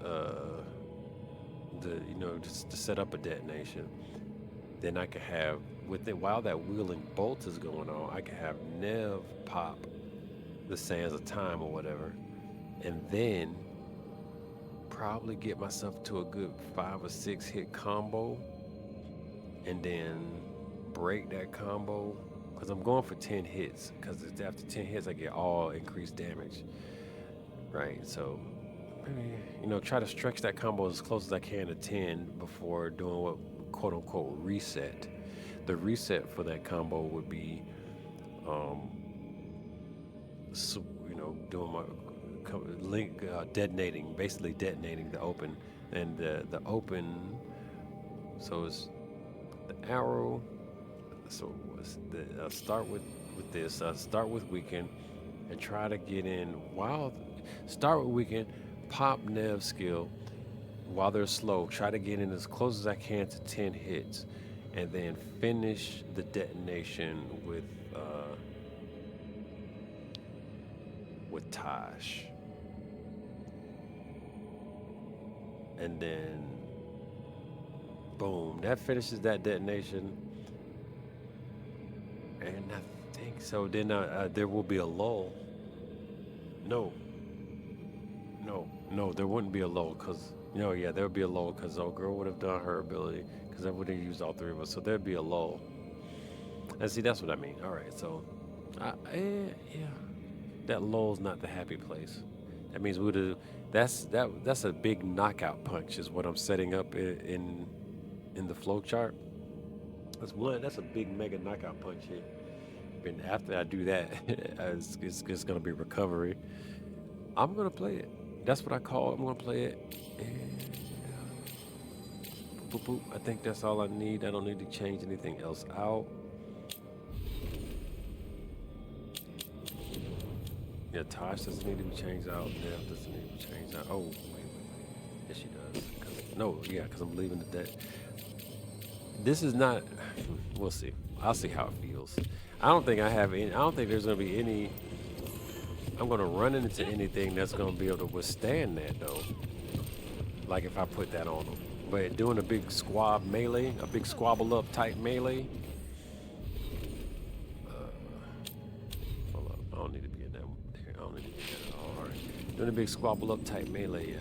just to set up a detonation. Then I can have, while that Wheeling Bolt is going on, I can have Nev pop the Sands of Time or whatever, and then probably get myself to a good 5 or 6 hit combo, and then break that combo. Because I'm going for 10 hits, because after 10 hits I get all increased damage, right? So maybe, try to stretch that combo as close as I can to 10 before doing what quote-unquote reset. The reset for that combo would be doing my basically detonating the open, and the open, so it's the arrow. So I'll start with this. I'll start with weekend and try to get in start with weekend, pop Nev skill while they're slow. Try to get in as close as I can to 10 hits, and then finish the detonation with Tosh. And then boom, that finishes that detonation. And I think so. Then there will be a lull. No, there wouldn't be a lull because, there would be a lull because old girl would have done her ability because I would have used all 3 of us. So there'd be a lull. And see, that's what I mean. All right, so, that lull's not the happy place. That means that's a big knockout punch is what I'm setting up in the flow chart. That's a big mega knockout punch here. And after I do that, it's going to be recovery. I'm going to play it. That's what I call it. I'm going to play it. And boop, boop. I think that's all I need. I don't need to change anything else out. Yeah, Tosh doesn't need to be changed out. Nev doesn't need to be changed out. Oh, wait. Yes, she does. Because I'm leaving the deck. This is not. We'll see. I'll see how it feels. I don't think there's going to be any. I'm going to run into anything that's going to be able to withstand that, though. Like if I put that on them. But doing a big squab melee, a big squabble up type melee. Hold up. I don't need to be in that. I don't need to be in that at all. All right. Doing a big squabble up type melee,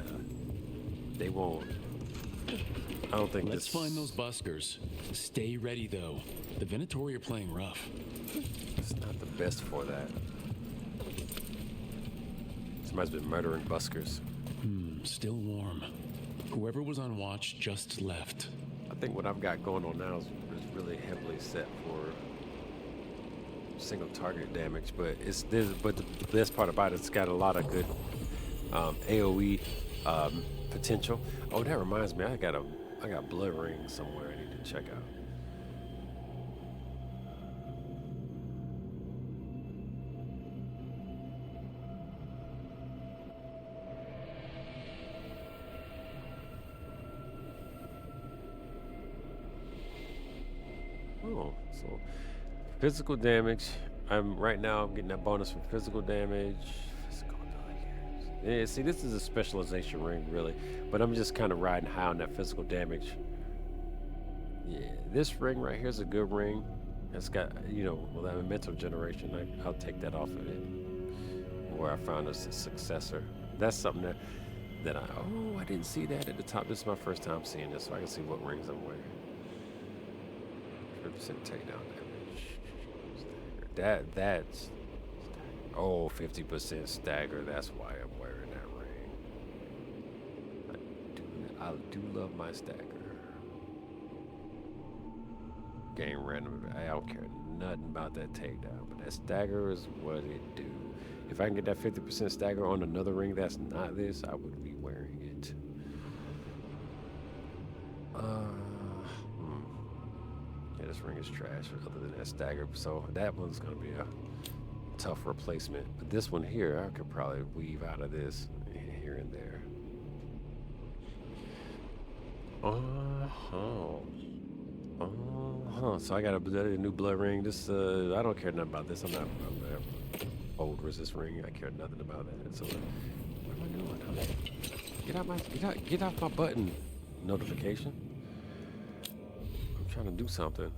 they won't. I don't think Let's find those buskers. Stay ready, though. The Venatori are playing rough. It's not the best for that. Somebody's been murdering buskers. Still warm. Whoever was on watch just left. I think what I've got going on now is really heavily set for single target damage, but the best part about it's got a lot of good AOE potential. Oh, that reminds me, I got blood rings somewhere I need to check out. Oh, so physical damage. I'm getting that bonus from physical damage. Yeah, see, this is a specialization ring, really, but I'm just kind of riding high on that physical damage. Yeah, this ring right here is a good ring. It's got, that mental generation. I'll take that off of it. Where I found a successor. That's something that I didn't see that at the top. This is my first time seeing this, so I can see what rings I'm wearing. 50% takedown damage. That's 50% stagger. That's why I'm wearing that ring. I do love my stagger. gain random. I don't care nothing about that takedown, but that stagger is what it do. If I can get that 50% stagger on another ring that's not this, I would be wearing it. Yeah, this ring is trash other than that stagger, so that one's gonna be a tough replacement. But this one here, I could probably weave out of this here and there. So I got a new blood ring. This I don't care nothing about this. I'm old resist ring. I care nothing about that. So what am I doing? Get off my button notification. I'm trying to do something.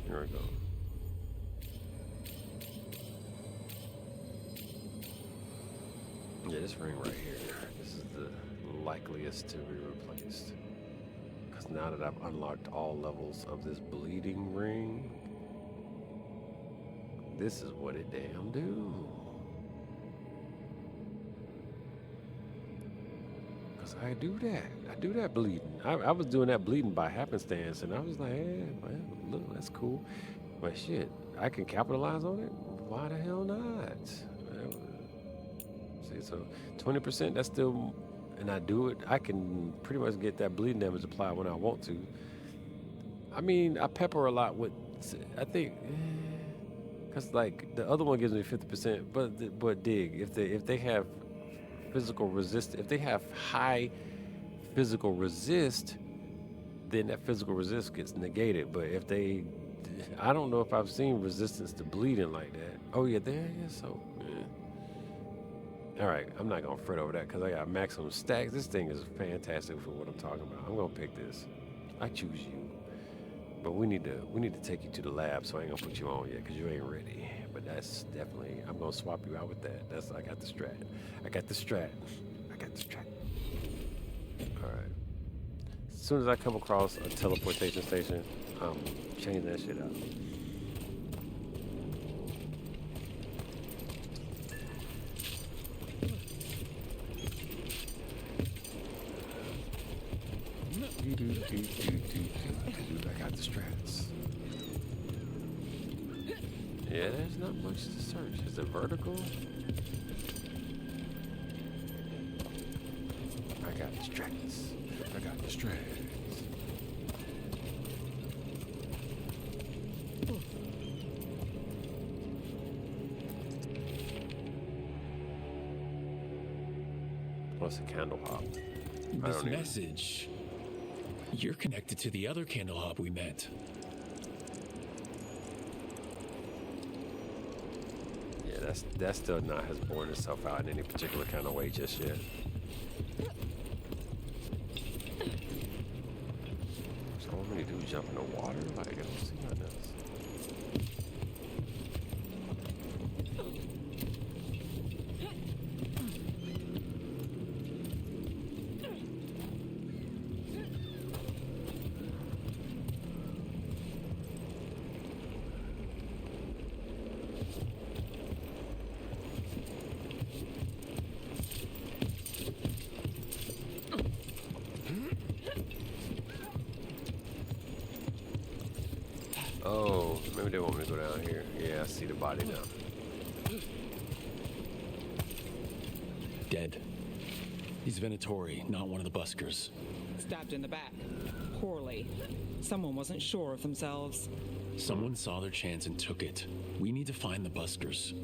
Here we go. Yeah, this ring right here. This is the likeliest to be replaced. Because now that I've unlocked all levels of this bleeding ring, this is what it damn do. Because I do that bleeding. I was doing that bleeding by happenstance, and I was like, hey, well, look, that's cool. But shit, I can capitalize on it? Why the hell not? See, so 20%, that's still, and I do it, I can pretty much get that bleeding damage applied when I want to. I mean, I pepper a lot with, I think, because like the other one gives me 50%, but dig, if they have physical resist, if they have high physical resist, then that physical resist gets negated. But if they, I don't know if I've seen resistance to bleeding like that. Oh yeah, there, yeah, so. All right, I'm not gonna fret over that because I got maximum stacks. This thing is fantastic for what I'm talking about. I'm gonna pick this. I choose you, but we need to take you to the lab. So I ain't gonna put you on yet because you ain't ready. But that's definitely, I'm gonna swap you out with that. I got the strat. I got the strat. All right. As soon as I come across a teleportation station, I'm changing that shit out. I got the strats. Yeah, there's not much to search. Is it vertical? I got the strats. What's a candle hop? This message. You're connected to the other candle hop we met. Yeah, that still not has borne itself out in any particular kind of way just yet. So what many do jump in the water? Like I don't see nothing else. Oh, maybe they want me to go down here. Yeah, I see the body now. Dead. He's Venatori, not one of the buskers. Stabbed in the back. Poorly. Someone wasn't sure of themselves. Someone saw their chance and took it. We need to find the buskers.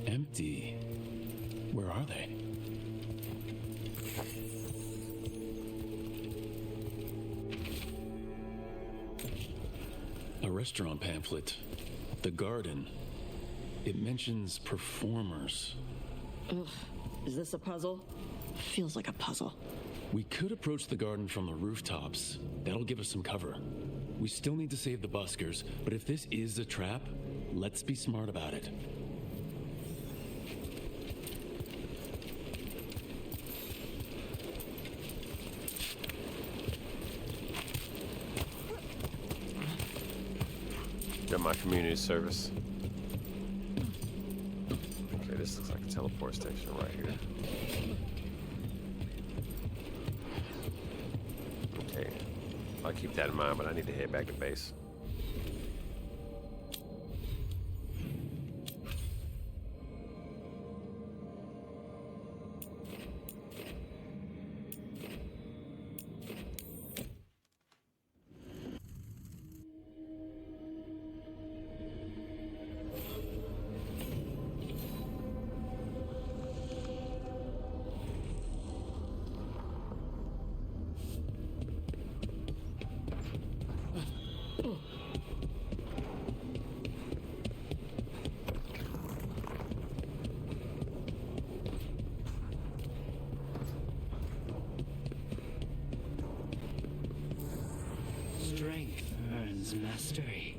Empty. Where are they? A restaurant pamphlet. The Garden. It mentions performers. Ugh. Is this a puzzle? Feels like a puzzle. We could approach the garden from the rooftops. That'll give us some cover. We still need to save the buskers, but if this is a trap, let's be smart about it. Got my community service. Okay, this looks like a teleport station right here. keep that in mind, but I need to head back to base. Strength earns mastery.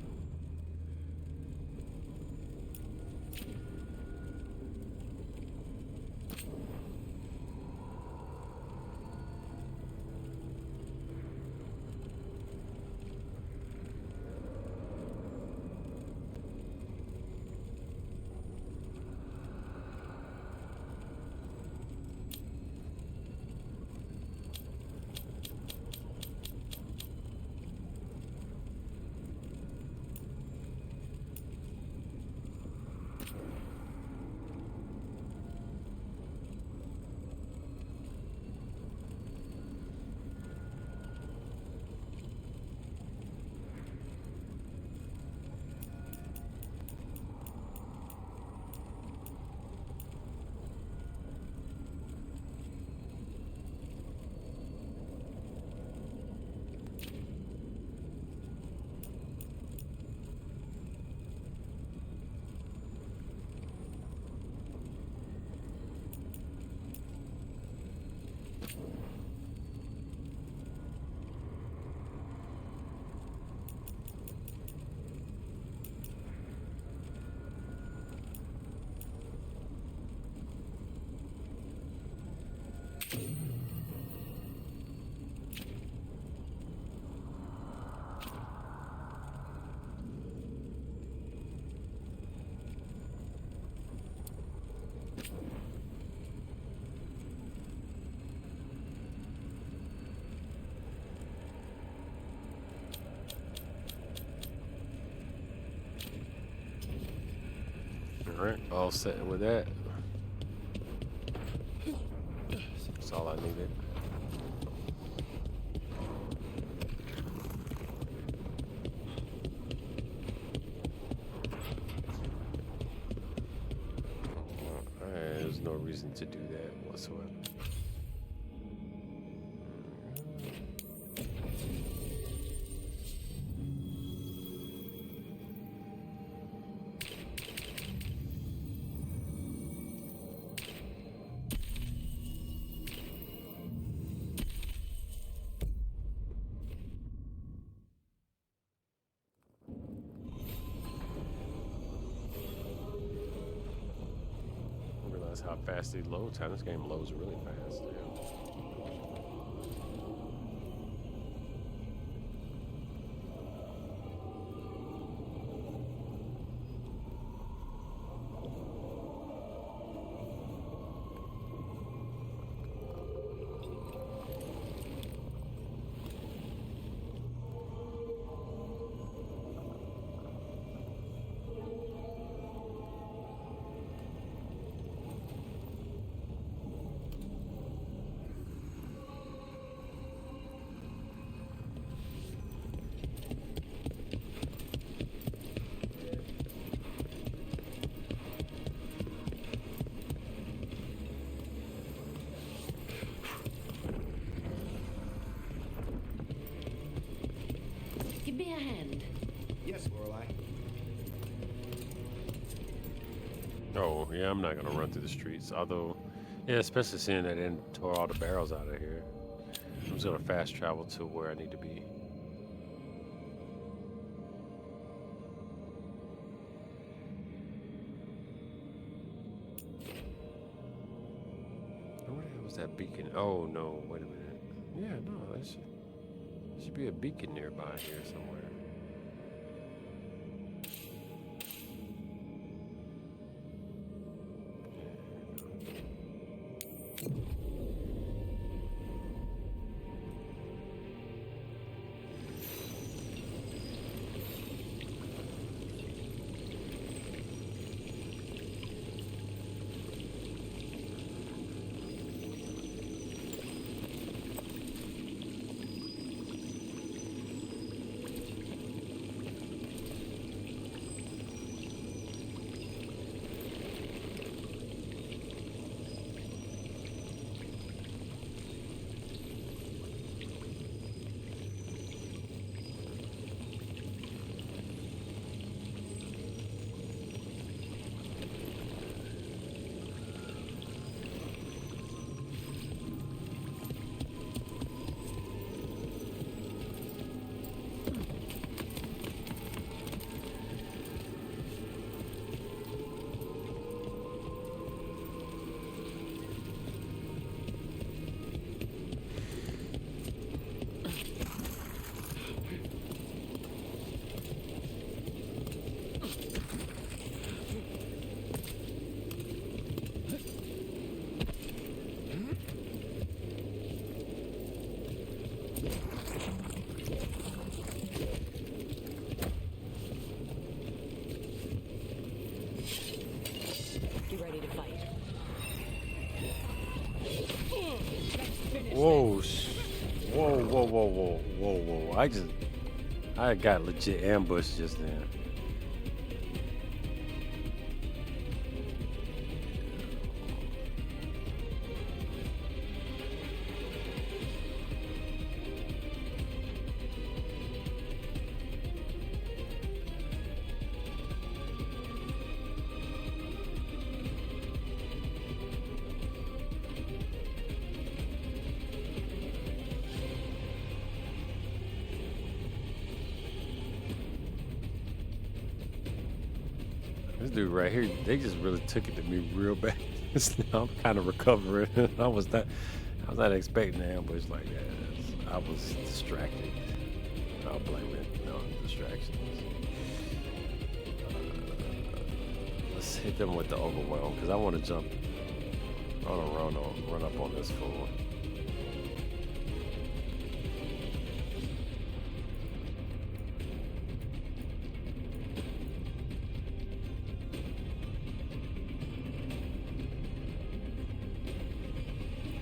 Alright, all set with that. That's all I needed. There's no reason to do that whatsoever. How fast these load time. This game loads really fast. Give me a hand. Yes, Lorelei. Oh, yeah, I'm not gonna run through the streets. Although, yeah, especially seeing that they tore all the barrels out of here. I'm just gonna fast travel to where I need to be. Where the hell was that beacon? Oh, no, wait a minute. Yeah, no, there should be a beacon nearby here somewhere. Oh, I got legit ambushed just then. This dude right here, they just really took it to me real bad. Now I'm kind of recovering. I was not expecting an ambush like that. I was distracted. I'll blame it on distractions. Let's hit them with the overwhelm because I want to jump. I want to run up on this fool.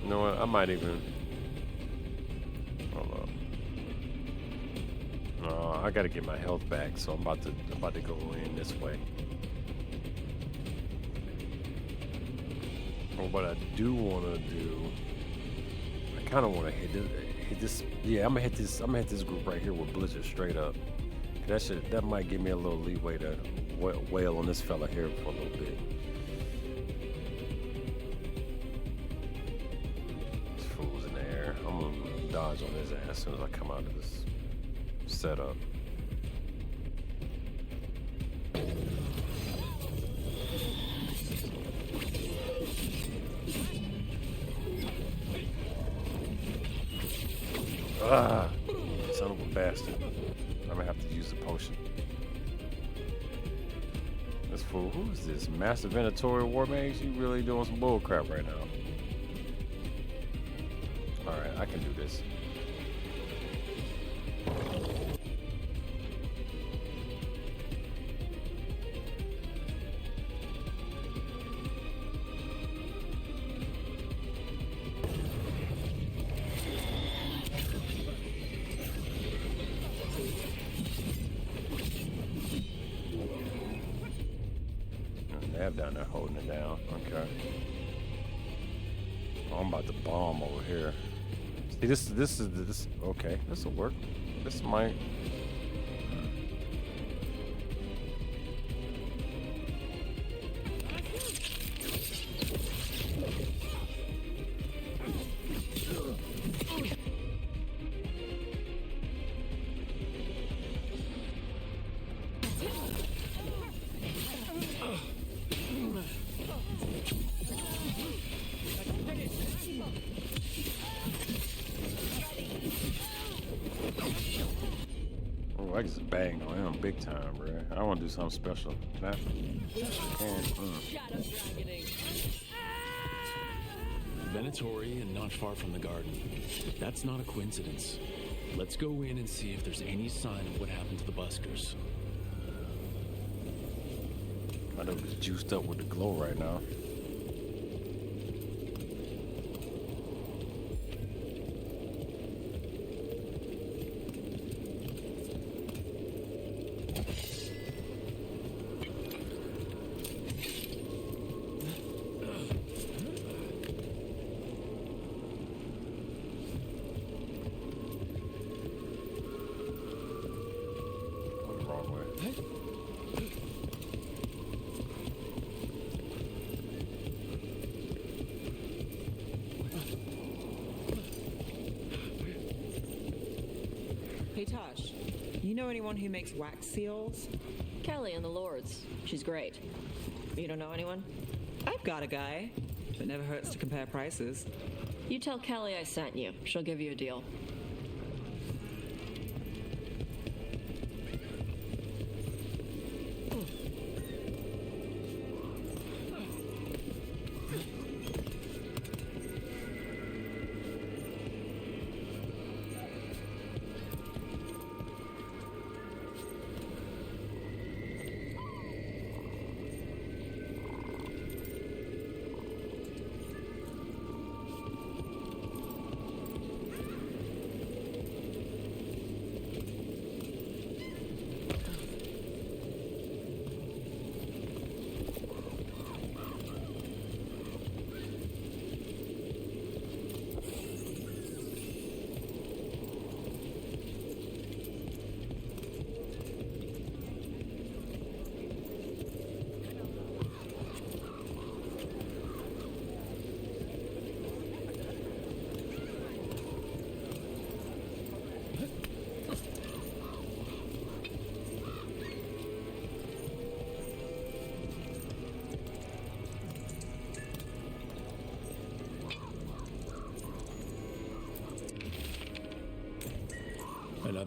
You know what? I might even. Hold up. No, I gotta get my health back, so I'm about to go in this way. But what I do want to do, I kind of want to hit this. Yeah, I'm gonna hit this group right here with Blizzard straight up. That might give me a little leeway to wail on this fella here for a little bit. Dodge on his ass as soon as I come out of this setup. Ah, son of a bastard. I'm gonna have to use the potion. This fool, who is this? Master Venatorial War Mage? You really doing some bull crap right now. Alright, I can do this. Nav down there holding it down. Okay. Oh, I'm about to bomb over here. See, this. Okay, this will work. This might. I just banged on him big time, bro. I want to do something special. Venatori and not far from the garden. That's not a coincidence. Let's go in and see if there's any sign of what happened to the buskers. I know it's juiced up with the glow right now. Hey Tosh, you know anyone who makes wax seals? Kelly and the Lords. She's great. You don't know anyone? I've got a guy, but never hurts to compare prices. You tell Kelly I sent you. She'll give you a deal.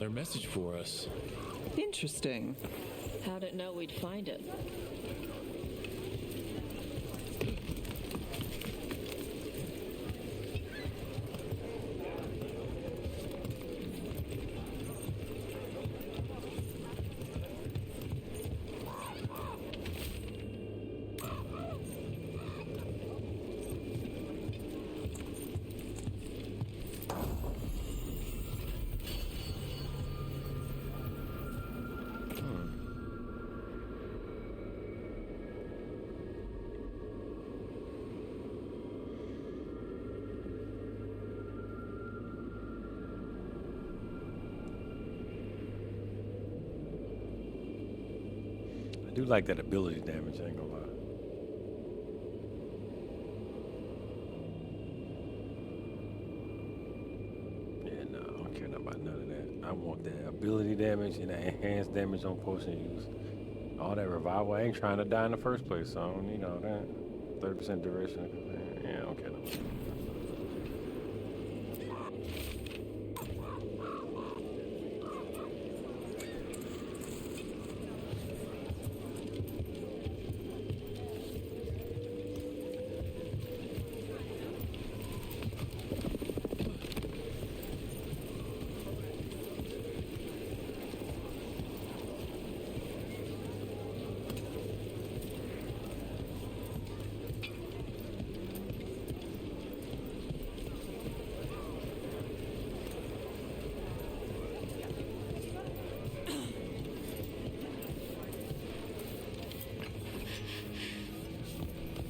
another message for us. Interesting. How'd it know we'd find it? I do like that ability damage, I ain't gonna lie. Yeah, no, I don't care about none of that. I want that ability damage and that enhanced damage on potion use. All that revival, I ain't trying to die in the first place, so I don't need all that. 30% duration. Yeah, I don't care no more.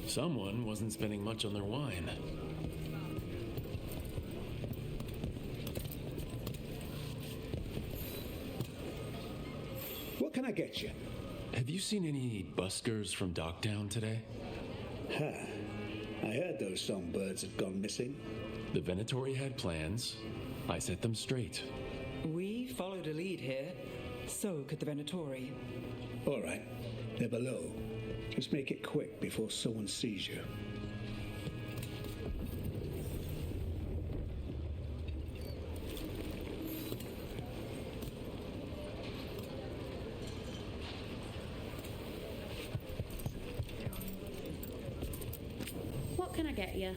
Someone wasn't spending much on their wine. What can I get you? Have you seen any buskers from Docktown today? Ha! I heard those songbirds had gone missing. The Venatori had plans. I set them straight. We followed a lead here. So could the Venatori. All right, they're below. Just make it quick before someone sees you. What can I get you?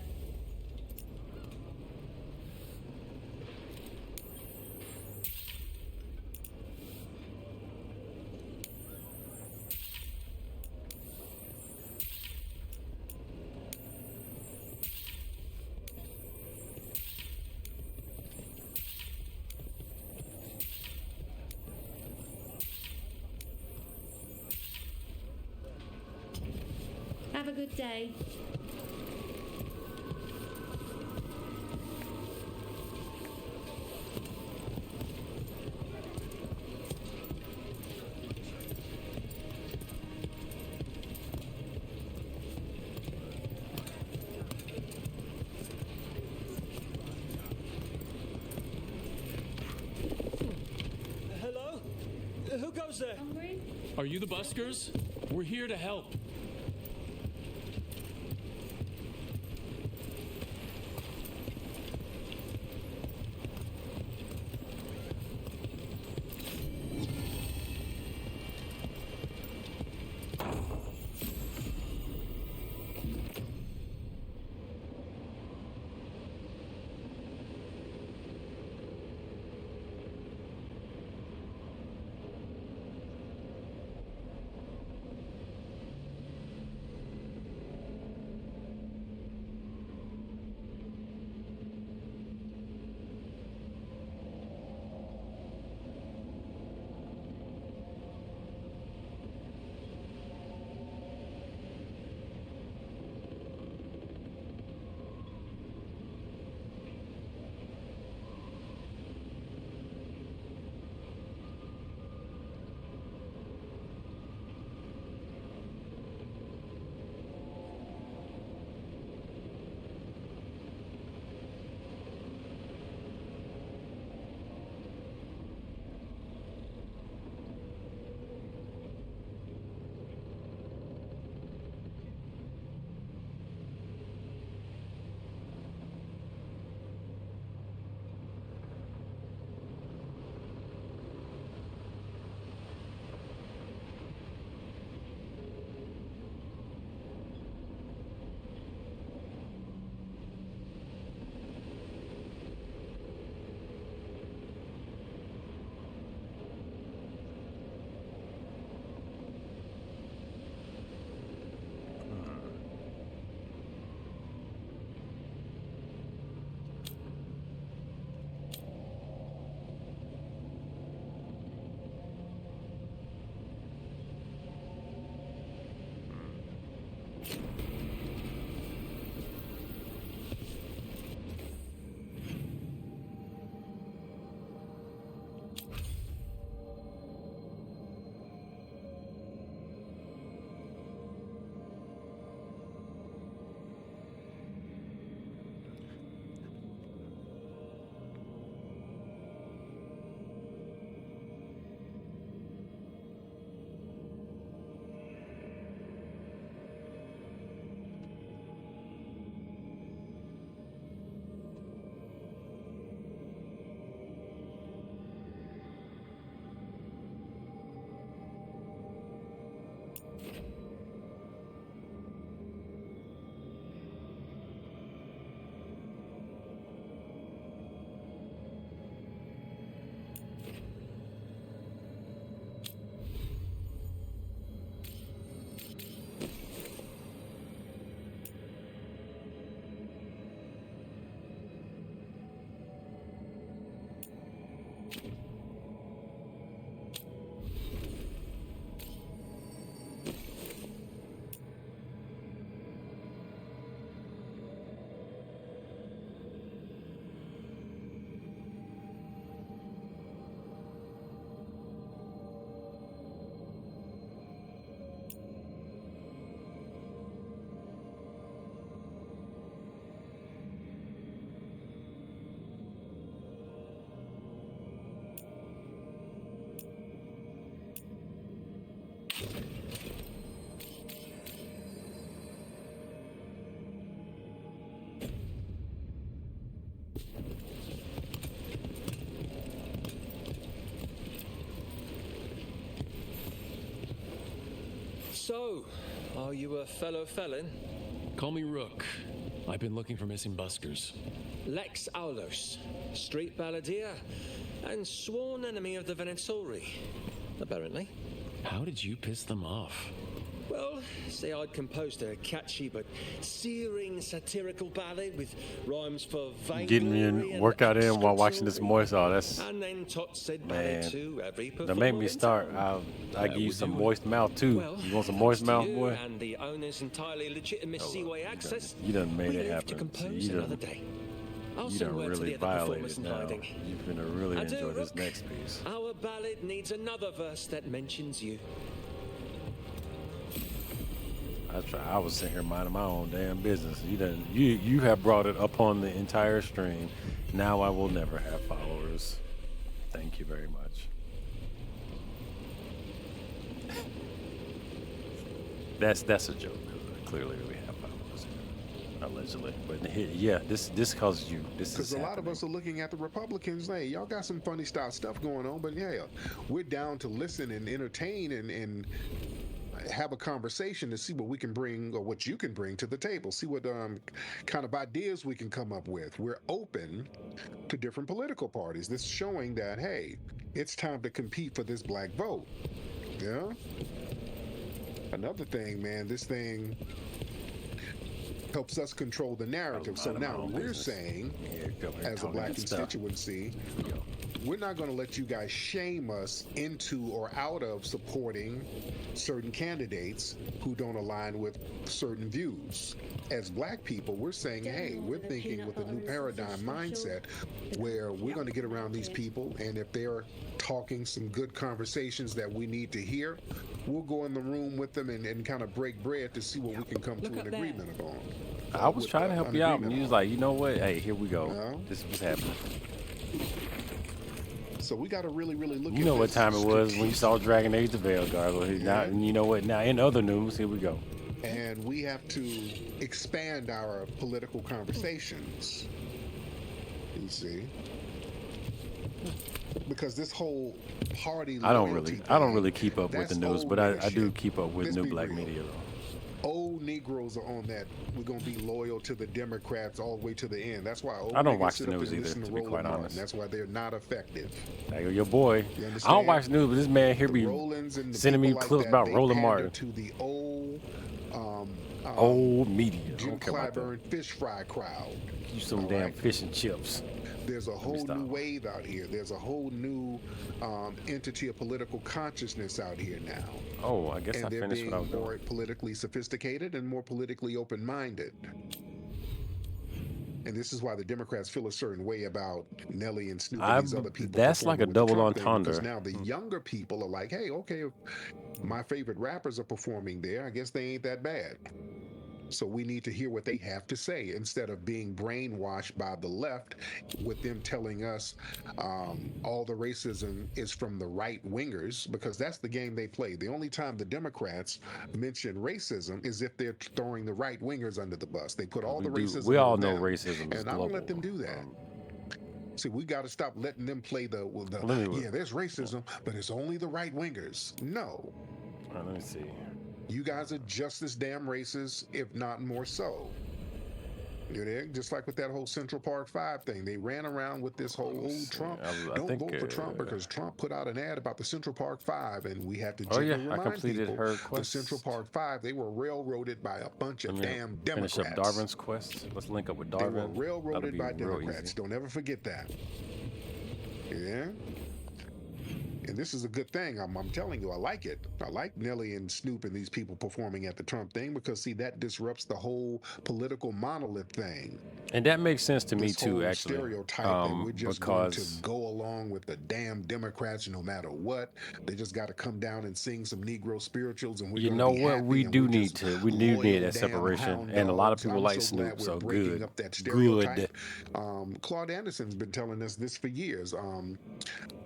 Have a good day. Hello? Who goes there? Hungry? Are you the buskers? We're here to help. So, are you a fellow felon? Call me Rook. I've been looking for missing buskers. Lex Aulos, street balladeer, and sworn enemy of the Venatori, apparently. How did you piss them off? Well, say I'd composed a catchy but searing satirical ballad with rhymes for vainglory Getting me a workout in while watching this moist. Oh, that's and then Tot said ballet man. to every That made me performer start. in town. I give you some moist mouth too. Well, You want some moist thanks to mouth, you boy? and the owner's entirely legitimate Seaway access. You done made we it live to happen. So compose you another done, day. I'll you send done word to really the other performers violated in now. hiding. You're gonna really I do, enjoy this Rook. next piece. Our ballad needs another verse that mentions you. I was sitting here minding my own damn business. You have brought it upon the entire stream. Now I will never have followers. Thank you very much. That's a joke. Clearly we have followers here, allegedly. But yeah, this causes you. This is Because a lot of happening. us are looking at the Republicans. Hey, y'all got some funny style stuff going on, but yeah, we're down to listen and entertain and have a conversation to see what we can bring or what you can bring to the table. See what kind of ideas we can come up with. We're open to different political parties. This is showing that, hey, it's time to compete for this black vote. Yeah. Another thing, man, this thing helps us control the narrative. So now we're saying, as a black constituency, we're not going to let you guys shame us into or out of supporting certain candidates who don't align with certain views. As black people, we're saying, hey, we're thinking with a new paradigm mindset where we're going to get around these people, and if they're talking some good conversations that we need to hear, we'll go in the room with them and kind of break bread to see what we can come to an agreement upon. I was trying to help you out, and you was like, you know what? Hey, here we go. This is what's happening. So we got to really look at You know what this time it was when you saw Dragon Age the Veil Gargoyle. Now, and you know what? Now, in other news, here we go. And we have to expand our political conversations. You see? Because this whole party I don't loyalty really thing, keep up with the that's news, old but I nigga do shit. keep up with Let's new be black real. media though. Old Negroes are on that. We're gonna be loyal to the Democrats all the way to the end. That's why old I don't niggas watch sit the up news and either, listen to be Roland quite Martin. honest. That's why they're not effective. Like, your boy. You I understand? don't watch the news, but this man here be Rollins and the sending me people like clips that, about they Roland pander Martin. to the old Old media. I Jim don't care about that. Clyburn fish fry crowd. You some All damn right? fish and chips. There's a whole stop. new wave out here. There's a whole new entity of political consciousness out here now. Oh, I guess And I they're finished being what I was doing. more politically sophisticated and more politically open-minded. And this is why the Democrats feel a certain way about Nelly and Snoop and these other people. That's like a performing with the double Trump thing, because entendre. now the younger people are like, hey, okay, if my favorite rappers are performing there, I guess they ain't that bad. So we need to hear what they have to say instead of being brainwashed by the left with them telling us all the racism is from the right wingers, because that's the game they play. The only time the Democrats mention racism is if they're throwing the right wingers under the bus. They put all the racism We all on know them, racism is and I don't let them global. do that. See, we got to stop letting them play the Let me- yeah, there's racism, but it's only the right wingers. No. Let me see. You guys are just as damn racist, if not more so. You know, just like with that whole Central Park 5 thing. They ran around with this whole old Trump. Don't vote for Trump because Trump put out an ad about the Central Park 5, and we have to gently remind people the Central Park 5, they were railroaded by a bunch of damn Democrats. Finish up Darvin's quest. Let's link up with Darvin. They were railroaded by Democrats. Don't ever forget that. Yeah? And this is a good thing. I'm telling you, I like it. I like Nelly and Snoop and these people performing at the Trump thing because, see, that disrupts the whole political monolith thing. And that makes sense to me too, actually. Stereotype that we're just going to go along with the damn Democrats no matter what. They just got to come down and sing some Negro spirituals, and you know what? We do need that separation, and a lot of people like Snoop, so good. Good. Claude Anderson's been telling us this for years.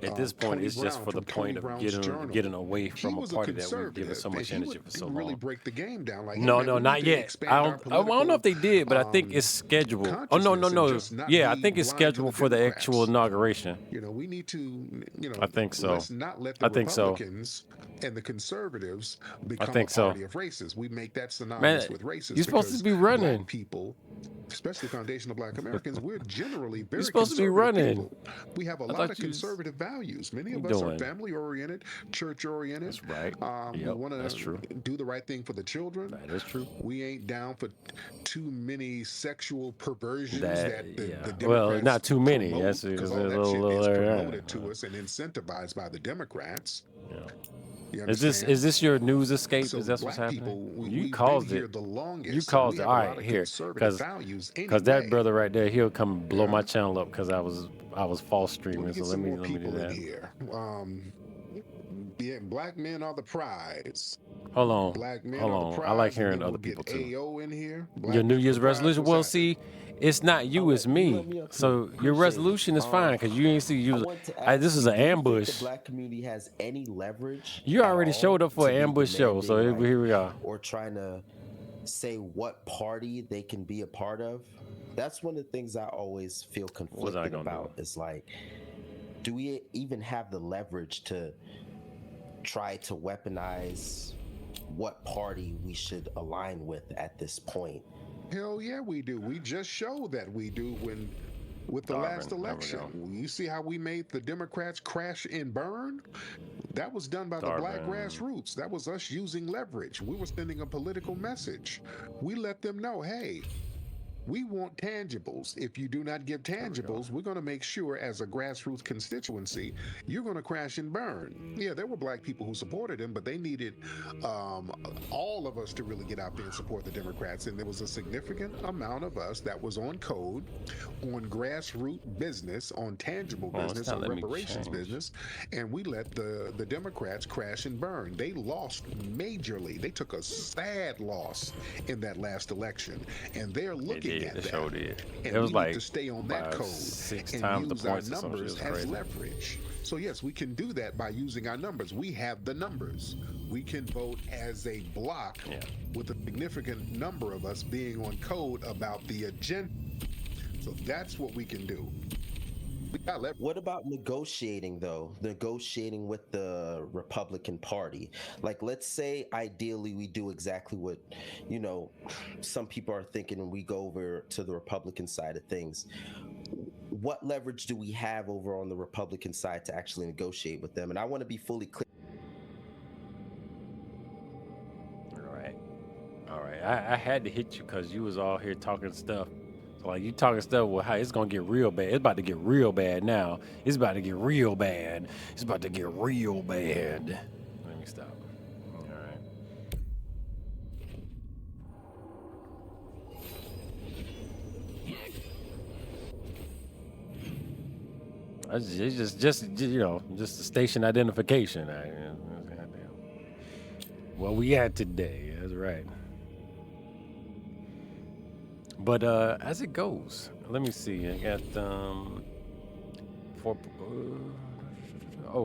At this point, it's just for the point of getting away from a party that we've given so much energy for so long. Really break the game down. Like, no, not yet. I don't know if they did, but I think it's scheduled. Oh no. Yeah, I think it's scheduled for the actual inauguration. You know, we need to. You know, I think so. Let's not let the Republicans and the conservatives become a party of racists. We make that synonymous with racists. You're supposed to be running. Black people, especially foundational Black Americans, we're generally very. You're supposed to be running. People. We have a lot of conservative values. Many of us are family-oriented, church-oriented. That's right. We want to do the right thing for the children. That is true. We ain't down for too many sexual perversions that the Democrats well, not too many. Promote, That's because all that shit is promoted to us and incentivized by the Democrats. Yeah. Is this your news escape? Is that what's happening? You caused it. You caused it. All right, here, because that brother right there, he'll come blow my channel up because I was false streaming. So let me do that. Here. Black men are the prize. Hold on. Black men Hold are on. the prize. I like hearing other people too. AO in here. Your New Year's resolution. Well, see, it's not you, it's me. So your resolution is fine because you ain't see you. This is an ambush. If the Black community has any leverage. You already showed up for an ambush show, so here we go. Or trying to say what party they can be a part of. That's one of the things I always feel conflicted about. It's like, do we even have the leverage to try to weaponize what party we should align with at this point? Hell yeah, we do. We just showed that we do with the last election. You see how we made the Democrats crash and burn? That was done by the Black grassroots. That was us using leverage. We were sending a political message. We let them know, hey, we want tangibles. If you do not give tangibles, we're going to make sure as a grassroots constituency, you're going to crash and burn. Yeah, there were Black people who supported him, but they needed all of us to really get out there and support the Democrats. And there was a significant amount of us that was on code, on grassroots business, on tangible business, on reparations business. And we let the Democrats crash and burn. They lost majorly. They took a sad loss in that last election. And they're looking at that. And it was we like need to stay on that code 6 and times use the our points numbers as leverage. So yes, we can do that by using our numbers. We have the numbers. We can vote as a block with a significant number of us being on code about the agenda. So that's what we can do. What about negotiating, though? Negotiating with the Republican Party. Like, let's say ideally we do exactly what, some people are thinking and we go over to the Republican side of things. What leverage do we have over on the Republican side to actually negotiate with them? And I want to be fully clear. All right. I had to hit you because you was all here talking stuff. Like, you talking stuff, well, how it's going to get real bad. It's about to get real bad now. It's about to get real bad. It's about to get real bad. Let me stop. All right. It's just the station identification. Well, we at today. That's right. But as it goes, let me see. I got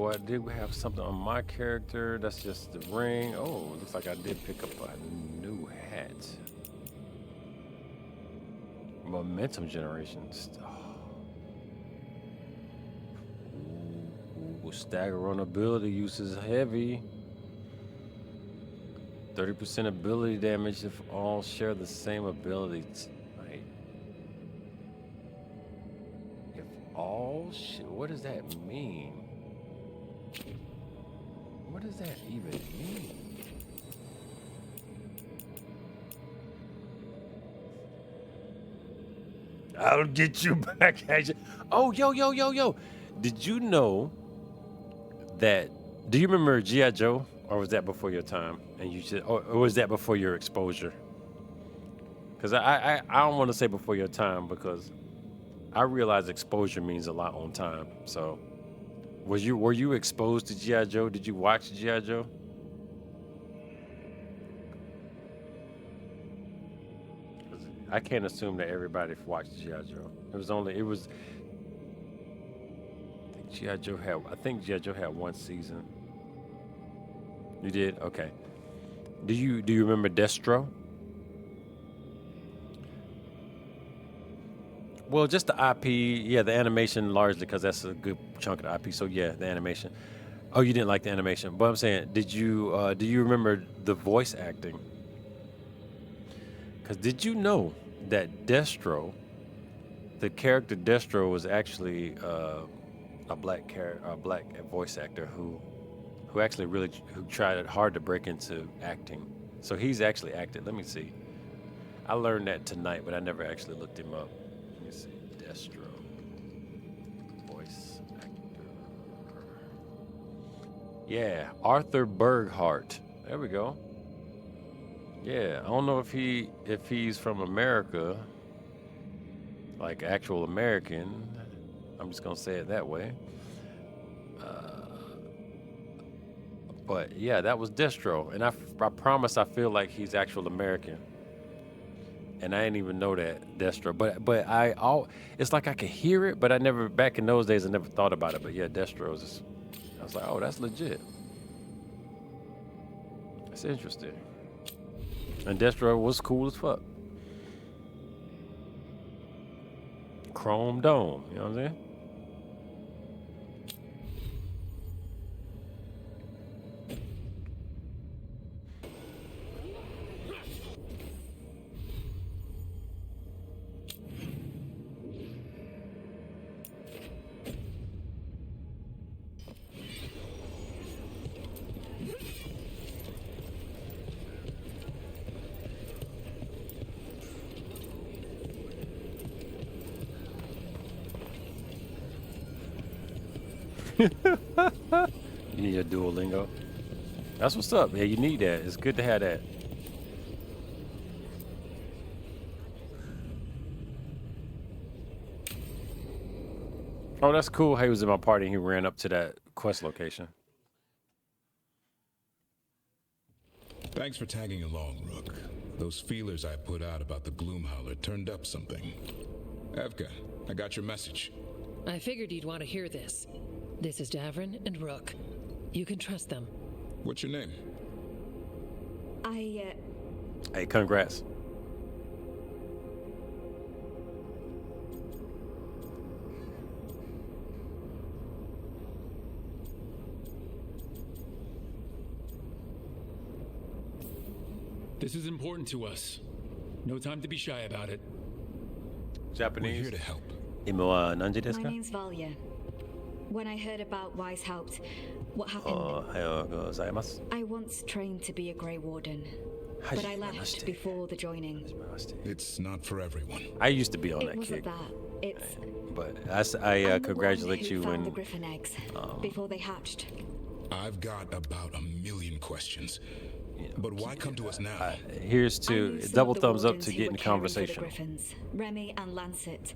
I did have something on my character. That's just the ring. Oh, looks like I did pick up a new hat. Momentum generation. Ooh, stagger on ability use is heavy. 30% ability damage if all share the same ability type. If all what does that mean? What does that even mean? I'll get you back at you. Oh, yo. Did you know that? Do you remember G.I. Joe? Or was that before your time? And you should, or was that before your exposure? Because I don't want to say before your time because I realize exposure means a lot on time. So, were you exposed to G.I. Joe? Did you watch G.I. Joe? I can't assume that everybody watched G.I. Joe. I think G.I. Joe had one season. You did? Okay. Do you remember Destro? Well, just the IP, yeah, the animation largely because that's a good chunk of the IP. So yeah, the animation. Oh, you didn't like the animation, but I'm saying, do you remember the voice acting? Because did you know that Destro, the character Destro, was actually a black voice actor who actually who tried hard to break into acting. So he's actually acted. Let me see. I learned that tonight, but I never actually looked him up. Let me see. Destro. Voice actor. Yeah, Arthur Burghart. There we go. Yeah, I don't know if he's from America, like actual American. I'm just gonna say it that way. But yeah, that was Destro, and I promise I feel like he's actual American, and I didn't even know that Destro. But it's like I could hear it, but I never back in those days I never thought about it. But yeah, Destro's. I was like, oh, that's legit. That's interesting. And Destro was cool as fuck. Chrome Dome, you know what I'm saying? You need your Duolingo. That's what's up. Yeah, you need that. It's good to have that. Oh, that's cool. He was in my party and he ran up to that quest location. Thanks for tagging along, Rook. Those feelers I put out about the Gloomhowler turned up something. Evka, I got your message. I figured you'd want to hear this. This is Davrin and Rook. You can trust them. What's your name? Hey, congrats. This is important to us. No time to be shy about it. Japanese. We're here to help. My name's Valia. When I heard about Weishaupt, what happened? I once trained to be a Grey Warden, but I left before the joining. It's not for everyone. I used to be on that It wasn't kick. that. It's. But I congratulate I'm the you one who found the and Griffin eggs before they hatched. I've got about 1,000,000 questions. But why come to us now? here's to double thumbs up to get in conversation. Griffins, Remy and Lancet.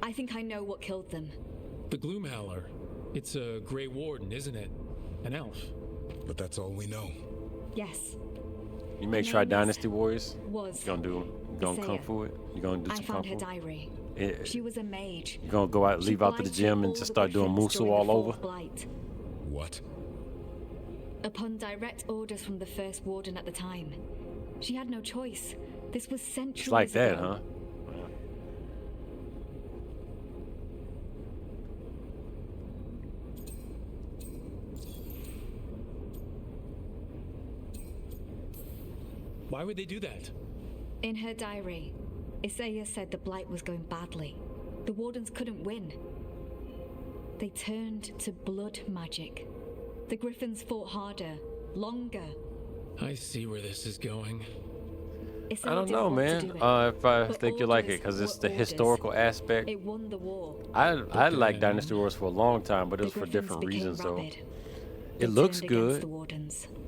I think I know what killed them. The Gloomhowler. It's a Grey Warden, isn't it? An elf. But that's all we know. Yes. You may try Dynasty Warriors. Was You gonna kung fu it? You gonna do I some kung found her fu? diary. She was a mage. You gonna go out, She leave out to the bribed gym, and all just the start doing Griffins musu during all the over? Fourth Blight. What? Upon direct orders from the first warden at the time. She had no choice. This was centuries It's like that, ago. huh? Why would they do that? In her diary, Isaiah said the Blight was going badly. The Wardens couldn't win. They turned to blood magic. The Griffins fought harder, longer. I see where this is going. I don't know, man. If I think you like it, because it's the historical aspect. It won the war. I liked Dynasty Wars for a long time, but it was for different reasons, though. It looks good,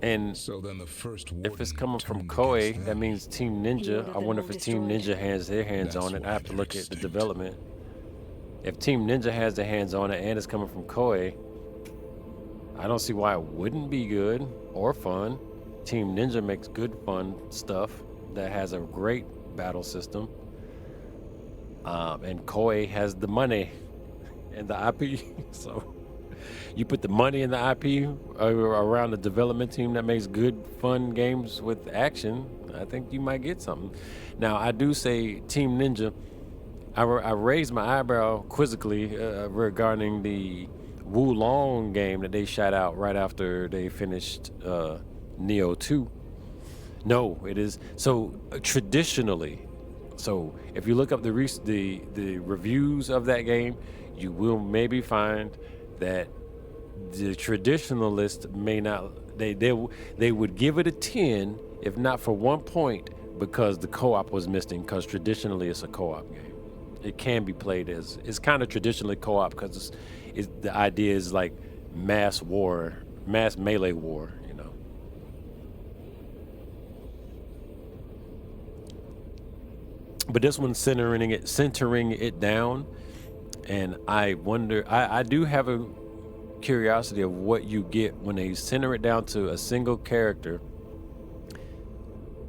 and so then the first if it's coming from Koei, that means Team Ninja. I wonder if it's Team Ninja has their hands on it. I have to look at the development. If Team Ninja has their hands on it and it's coming from Koei, I don't see why it wouldn't be good or fun. Team Ninja makes good fun stuff that has a great battle system, and Koei has the money and the IP. So you put the money and the IP around the development team that makes good, fun games with action, I think you might get something. Now, I do say Team Ninja, I raised my eyebrow quizzically regarding the Wu Long game that they shot out right after they finished Neo 2. No, it is. So traditionally, so if you look up the reviews of that game, you will maybe find that the traditionalists may not, they would give it a 10 if not for 1 point, because the co-op was missing, because traditionally it's a co-op game. It can be played as, it's kind of traditionally co-op because the idea is like mass melee war, you know. But this one's centering it down, and I wonder, I do have a curiosity of what you get when they center it down to a single character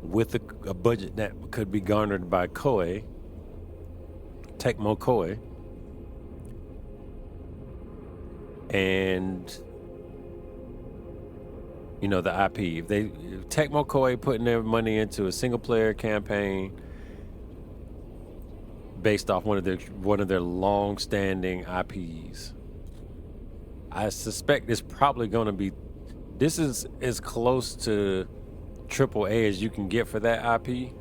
with a budget that could be garnered by Koei, Tecmo Koei, and you know, the IP. If Tecmo Koei putting their money into a single player campaign based off one of their long-standing IPs, I suspect it's probably going to be, this is as close to AAA as you can get for that IP.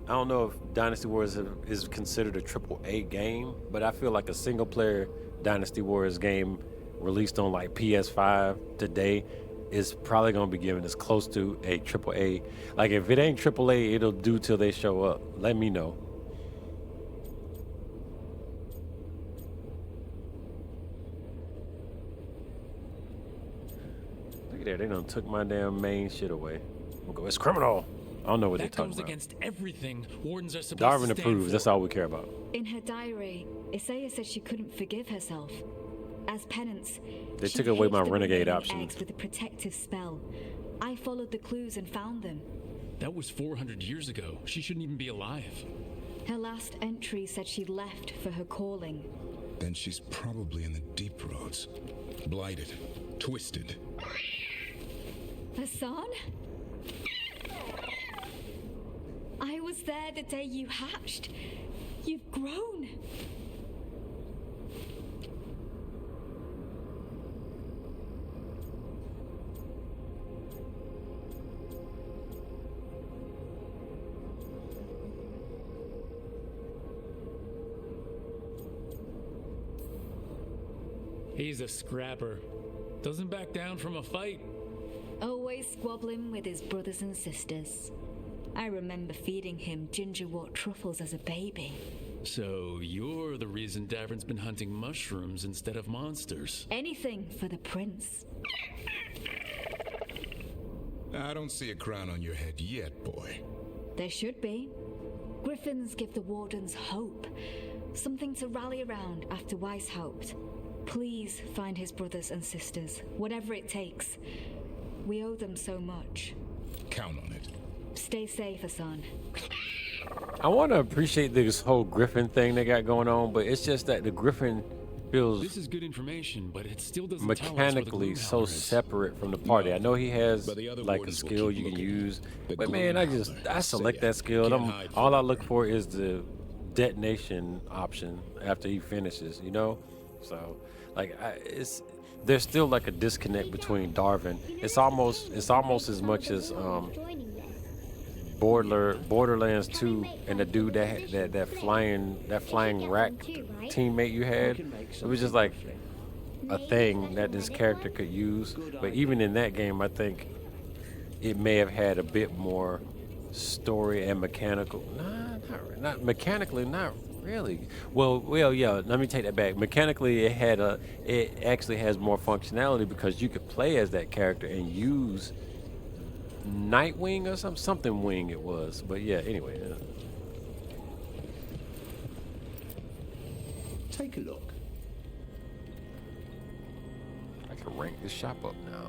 I don't know if Dynasty Wars is considered a AAA game, but I feel like a single player Dynasty Wars game released on like PS5 today is probably going to be given as close to a AAA. Like if it ain't AAA, it'll do till they show up. Let me know. Look at that, they done took my damn main shit away. We'll go, it's criminal. I don't know what they're talking about. That goes against everything Wardens are supposed Darwin to stand approves. for. That's all we care about. In her diary, Isaiah said she couldn't forgive herself. As penance, They she took away hid my the renegade remaining option. eggs with a protective spell. I followed the clues and found them. That was 400 years ago. She shouldn't even be alive. Her last entry said she left for her calling. Then she's probably in the deep roads. Blighted. Twisted. Hassan? I was there the day you hatched. You've grown. He's a scrapper. Doesn't back down from a fight. Always squabbling with his brothers and sisters. I remember feeding him gingerwort truffles as a baby. So you're the reason Davern's been hunting mushrooms instead of monsters. Anything for the prince. I don't see a crown on your head yet, boy. There should be. Griffins give the Wardens hope. Something to rally around after Weishaupt. Please find his brothers and sisters, whatever it takes. We owe them so much. Count on it. Stay safe, Hassan. I want to appreciate this whole Griffin thing they got going on, but it's just that the Griffin feels This is good information, but it still doesn't mechanically so separate from the party. I know he has like a skill you can use, but man, I select that skill. All I look for is the detonation option after he finishes, you know? So like there's still like a disconnect between Darwin. It's almost as much as Borderlands 2 and the dude that flying rat teammate you had. It was just like a thing that this character could use. But even in that game, I think it may have had a bit more story and mechanical. Not mechanically, not really. Well, yeah. Let me take that back. Mechanically, it actually has more functionality because you could play as that character and use Nightwing or something wing it was. But yeah, anyway. Take a look. I can rank this shop up now.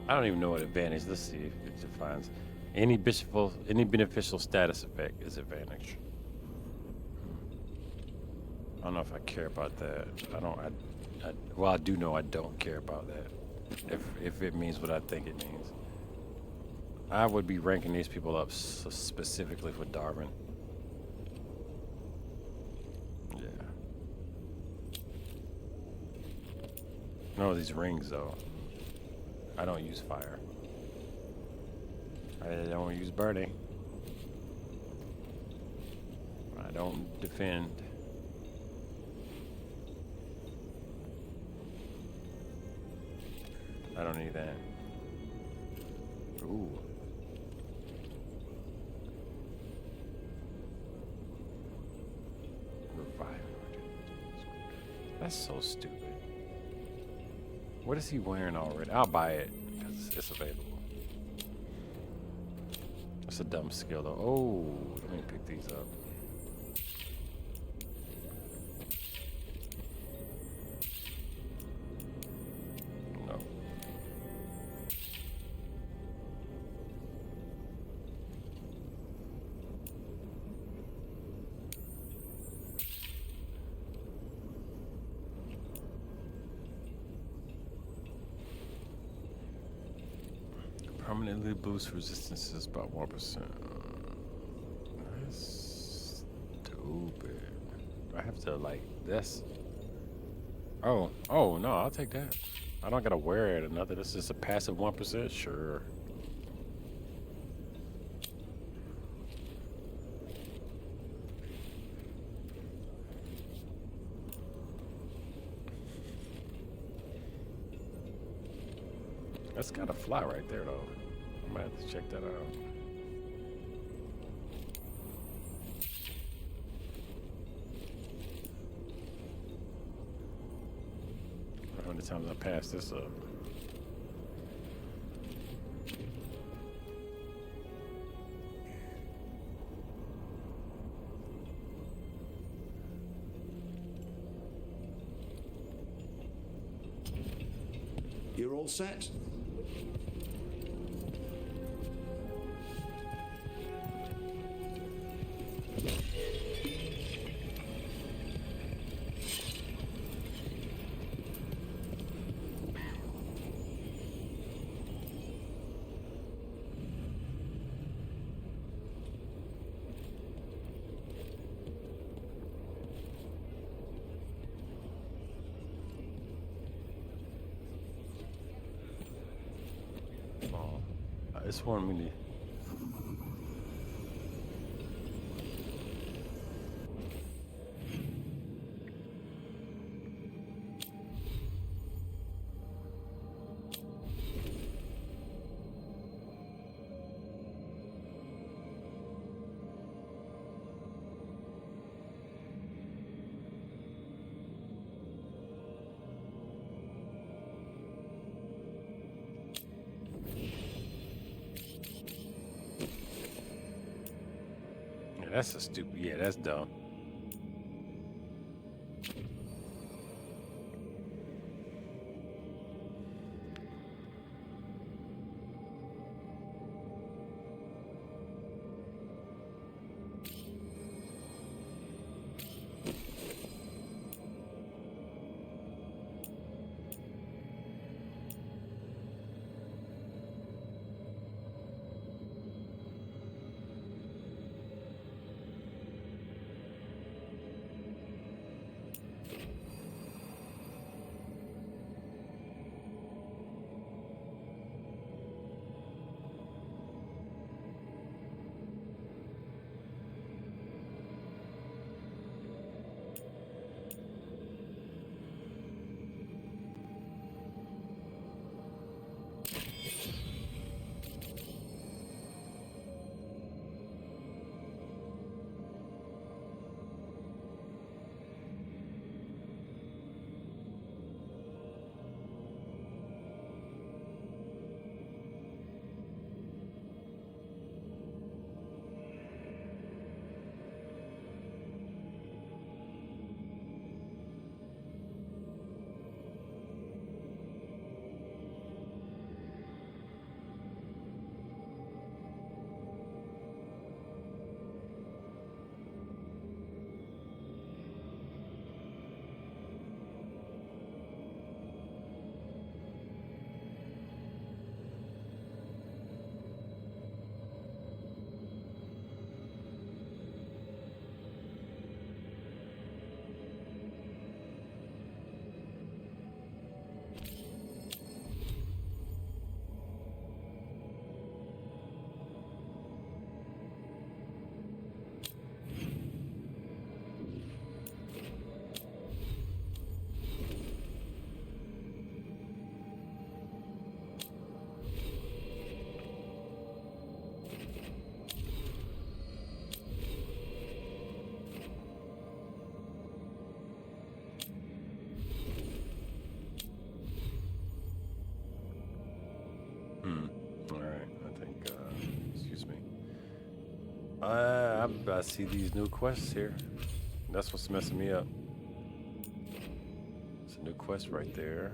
I don't even know what advantage. Let's see if it defines any beneficial status effect is advantage. I don't know if I care about that. Well, I do know I don't care about that. If it means what I think it means. I would be ranking these people up specifically for Darwin. Yeah. No, these rings though. I don't use fire. I don't use burning. I don't defend. I don't need that. Ooh. Revive. That's so stupid. What is he wearing already? I'll buy it because it's available. That's a dumb skill though. Oh, let me pick these up. No. Permanently boosts resistances by 1%. That's stupid. Do I have to like this? Oh no, I'll take that. I don't gotta wear it or nothing. This is a passive 1%? Sure. That's gotta fly right there though. I might have to check that out. How many times I passed this up? You're all set? It's wanting me to. That's a stupid. Yeah, that's dumb. I see these new quests here. That's what's messing me up. It's a new quest right there.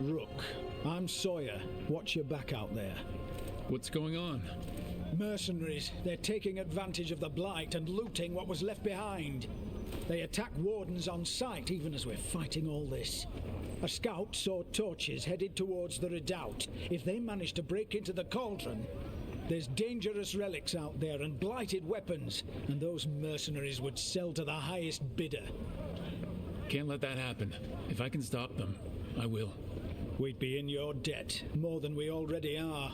Rook, I'm Sawyer. Watch your back out there. What's going on? Mercenaries. They're taking advantage of the Blight and looting what was left behind. They attack wardens on sight even as we're fighting all this. A scout saw torches headed towards the redoubt. If they manage to break into the cauldron, there's dangerous relics out there and blighted weapons, and those mercenaries would sell to the highest bidder. Can't let that happen. If I can stop them, I will. We'd be in your debt, more than we already are.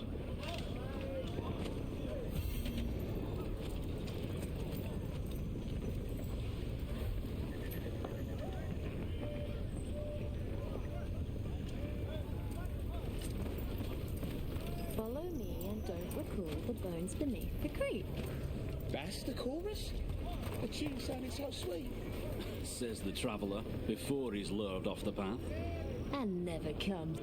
Follow me and don't recall the bones beneath the crate. That's the chorus? The tune sounded so sweet. Says the traveller before he's lured off the path. And never comes.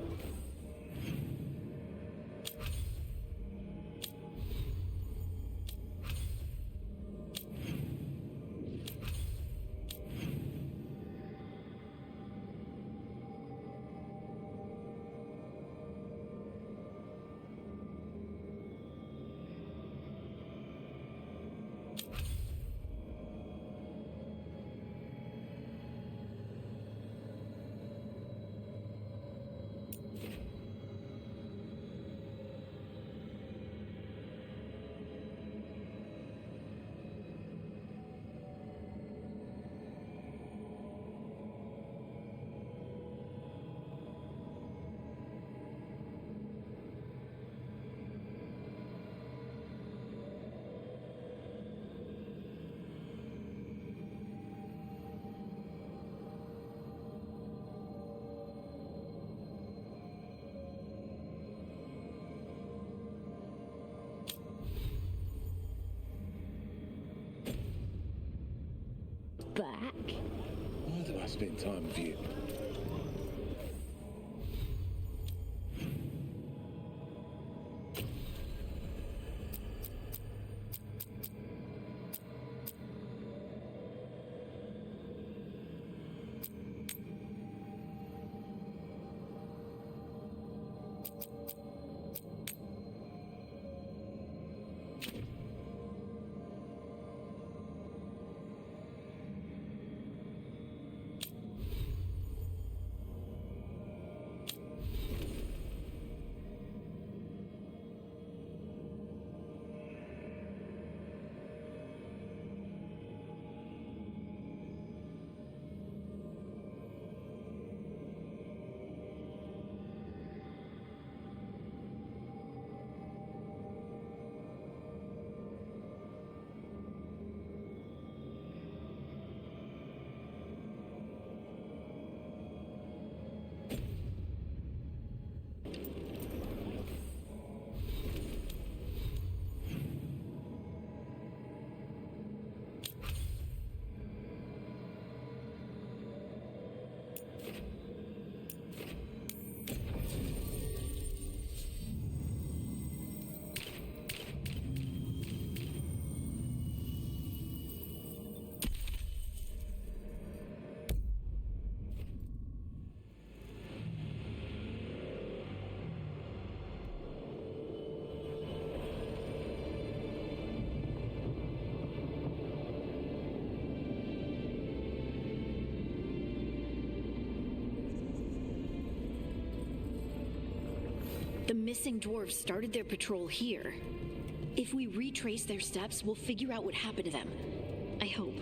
Back. Why do I spend time with you? The missing dwarves started their patrol here. If we retrace their steps, we'll figure out what happened to them. I hope.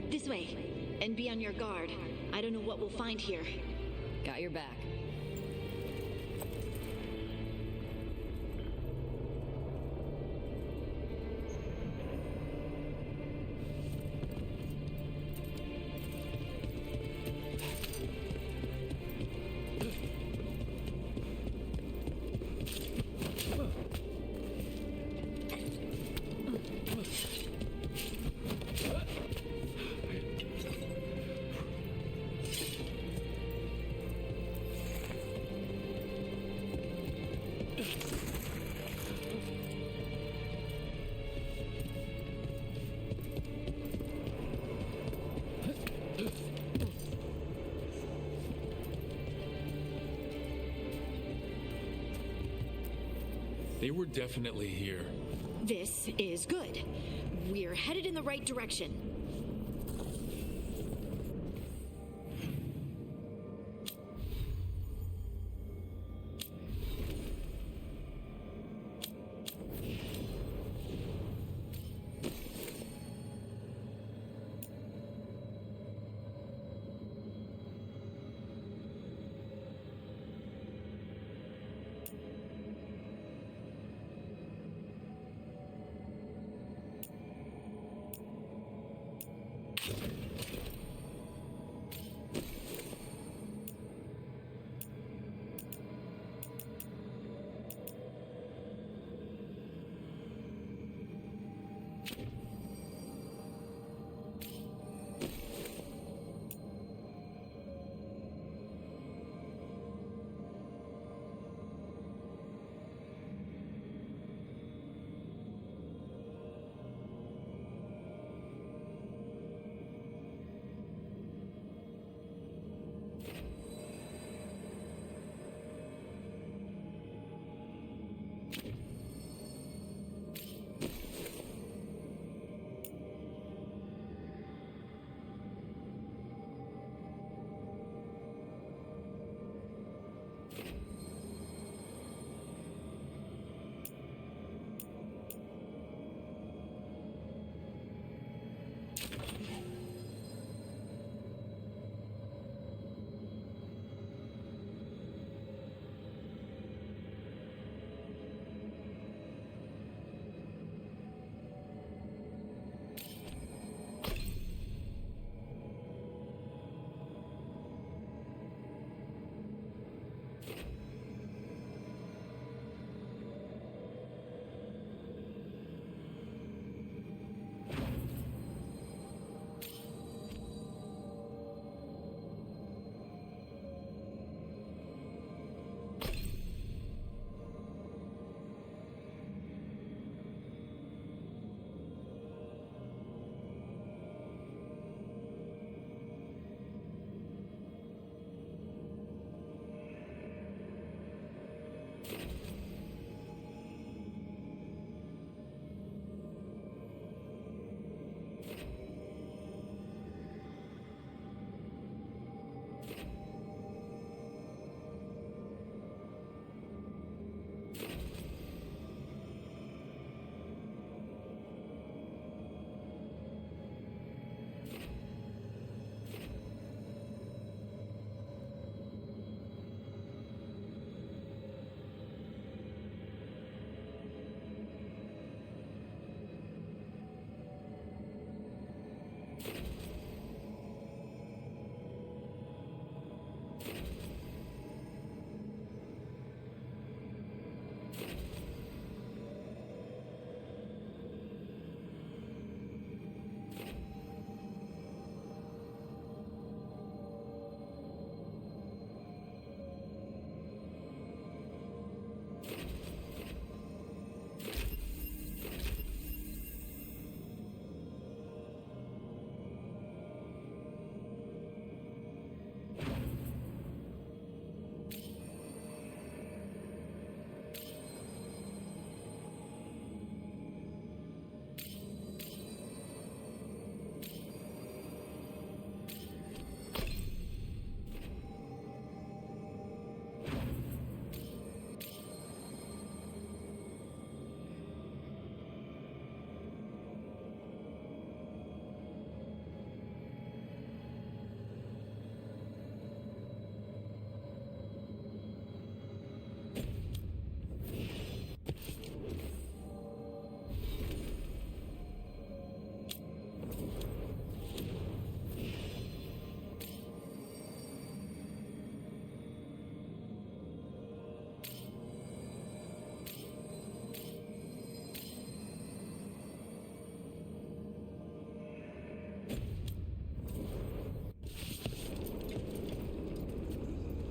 This way. And be on your guard. I don't know what we'll find here. Got your back. They were definitely here. This is good. We're headed in the right direction.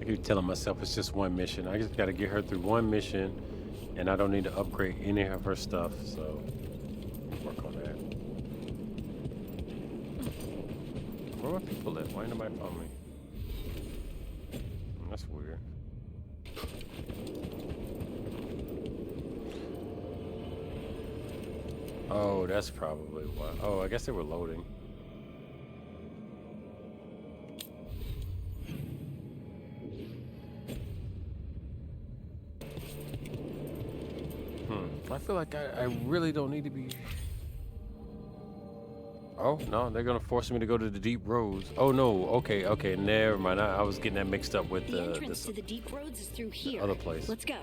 keep telling myself it's just one mission. I just got to get her through one mission, and I don't need to upgrade any of her stuff. So work on that. Where my people at? Why ain't nobody found me? That's weird. Oh, that's probably why. Oh, I guess they were loading. I feel like I really don't need to be... Oh, no, they're going to force me to go to the deep roads. Oh, no, okay, never mind. I was getting that mixed up with the entrance to the deep roads is through here. Other place. Let's go.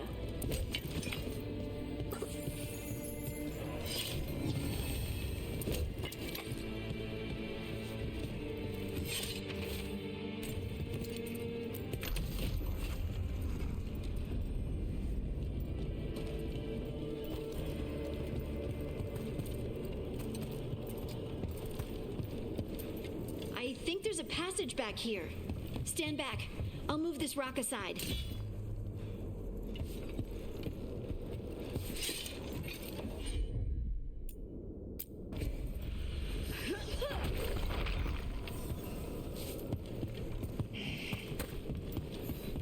There's a passage back here. Stand back. I'll move this rock aside.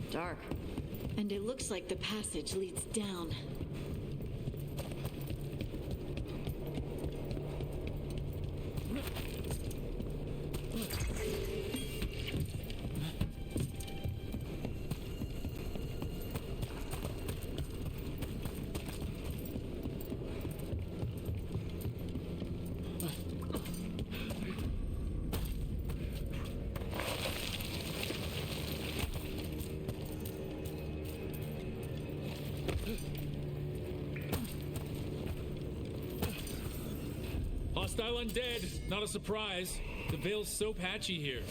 Dark. And it looks like the passage leads down. Hostile undead, not a surprise. The Vale's so patchy here.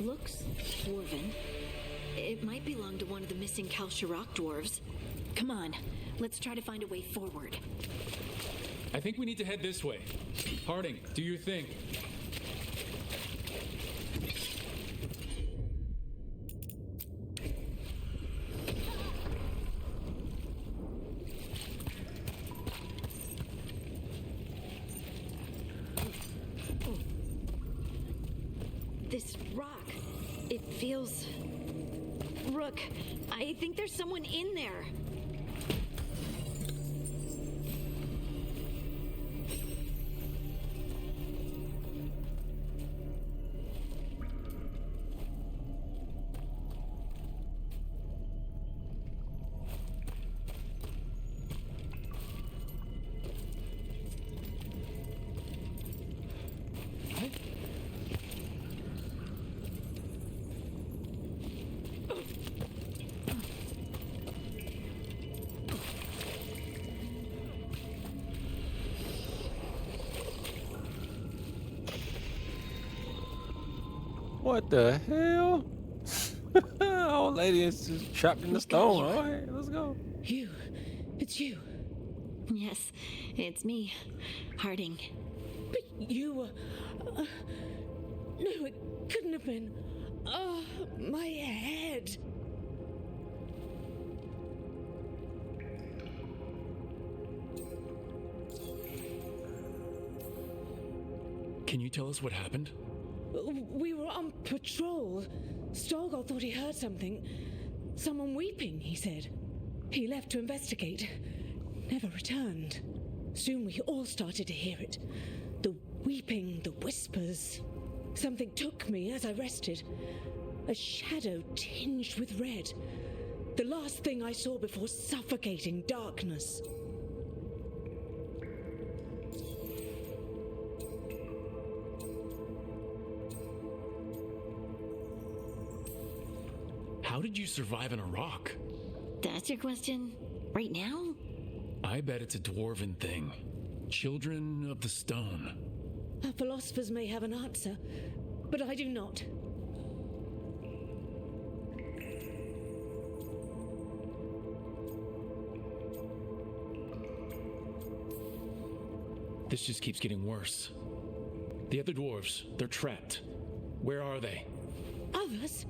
Looks dwarven. It might belong to one of the missing Kalsharok dwarves. Come on, let's try to find a way forward. I think we need to head this way. Harding, do your thing. Rook, I think there's someone in there. What the hell? Old lady is just trapped in the stone. All right, let's go. You. It's you. Yes, it's me, Harding. But you were... no, it couldn't have been. Oh, my head. Can you tell us what happened? We were on patrol. Stolgol thought he heard something. Someone weeping, he said. He left to investigate. Never returned. Soon we all started to hear it. The weeping, the whispers. Something took me as I rested. A shadow tinged with red. The last thing I saw before suffocating darkness. How did you survive in a rock? That's your question? Right now? I bet it's a dwarven thing. Children of the stone. Our philosophers may have an answer, but I do not. This just keeps getting worse. The other dwarves, they're trapped. Where are they? Others?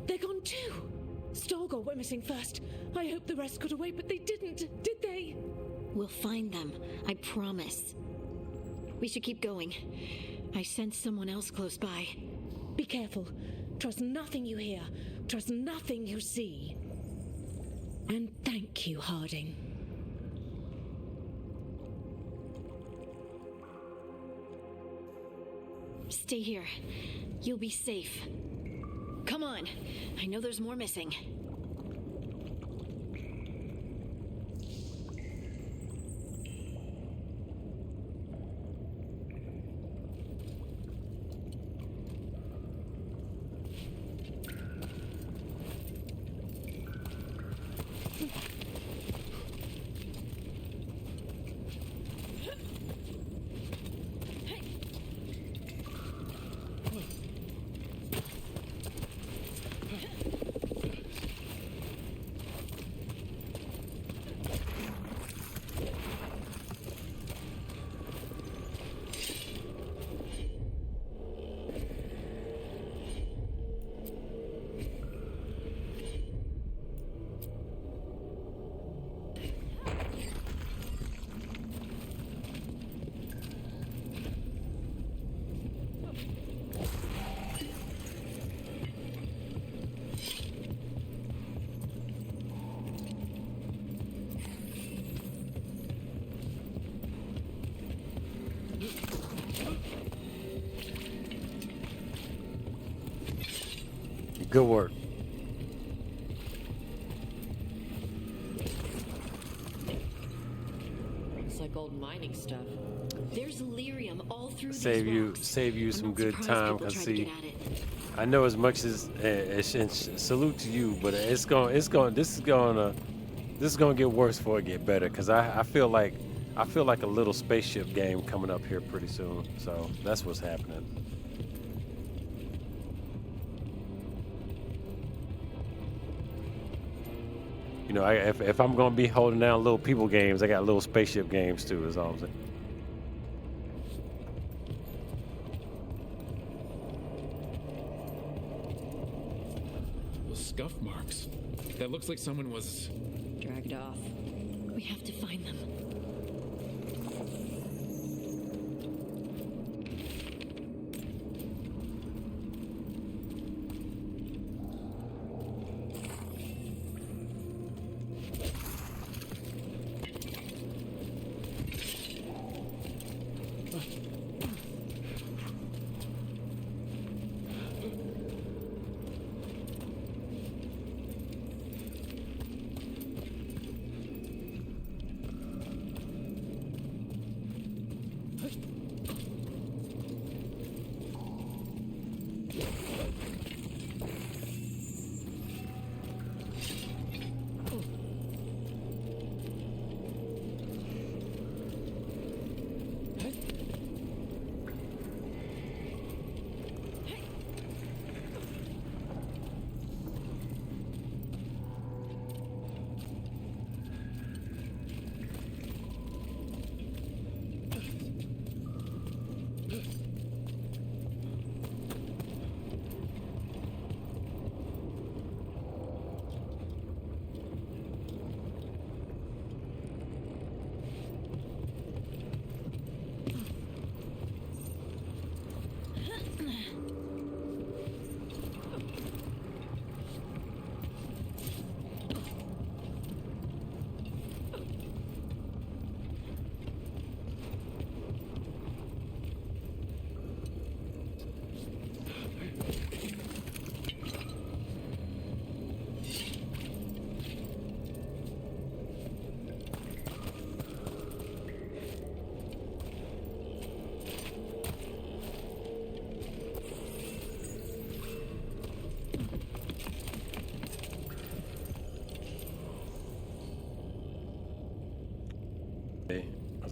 They're gone too. Stolgol went missing first. I hoped the rest got away, but they didn't, did they? We'll find them, I promise. We should keep going. I sense someone else close by. Be careful. Trust nothing you hear. Trust nothing you see. And thank you, Harding. Stay here. You'll be safe. Come on. I know there's more missing. Good work. Looks like old mining stuff. There's lyrium all through Save you some good time. Cause see, I know as much as and salute to you, but this is gonna get worse before it get better. Cause I feel like a little spaceship game coming up here pretty soon. So that's what's happening. You know, if I'm gonna be holding down little people games, I got little spaceship games too. Is all I'm saying. Those scuff marks. That looks like someone was dragged off. We have to find them.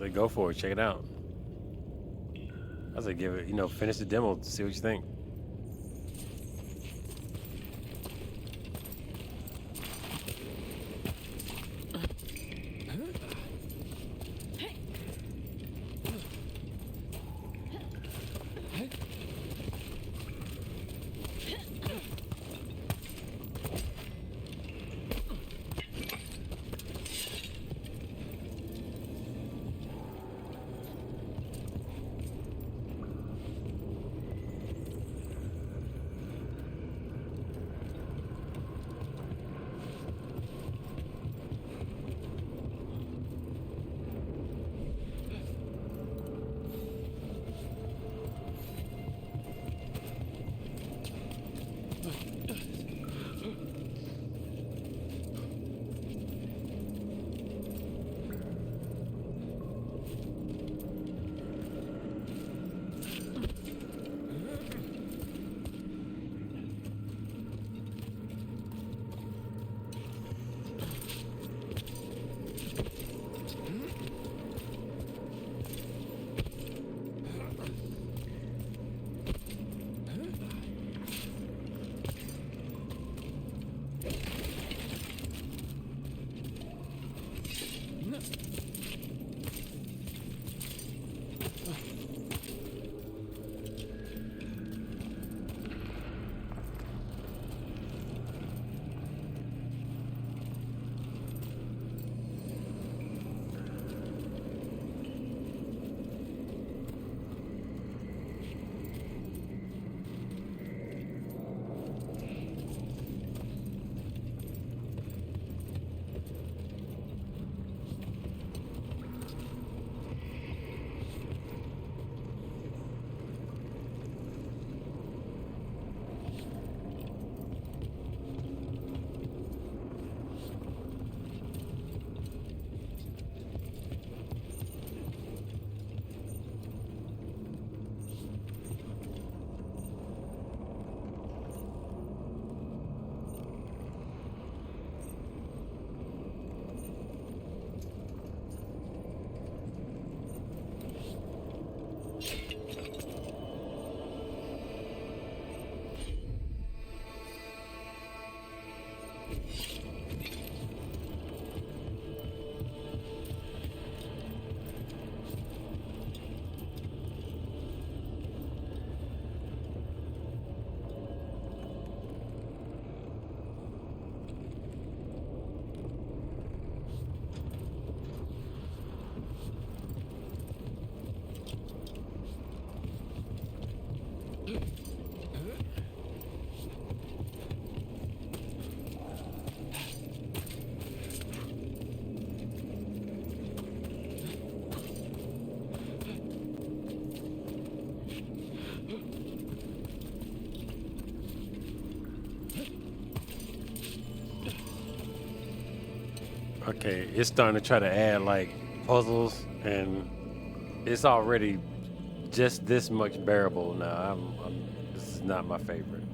say go for it. Check it out. I say give it, you know, finish the demo to see what you think. Okay, it's starting to try to add like puzzles, and it's already just this much bearable now. This is not my favorite.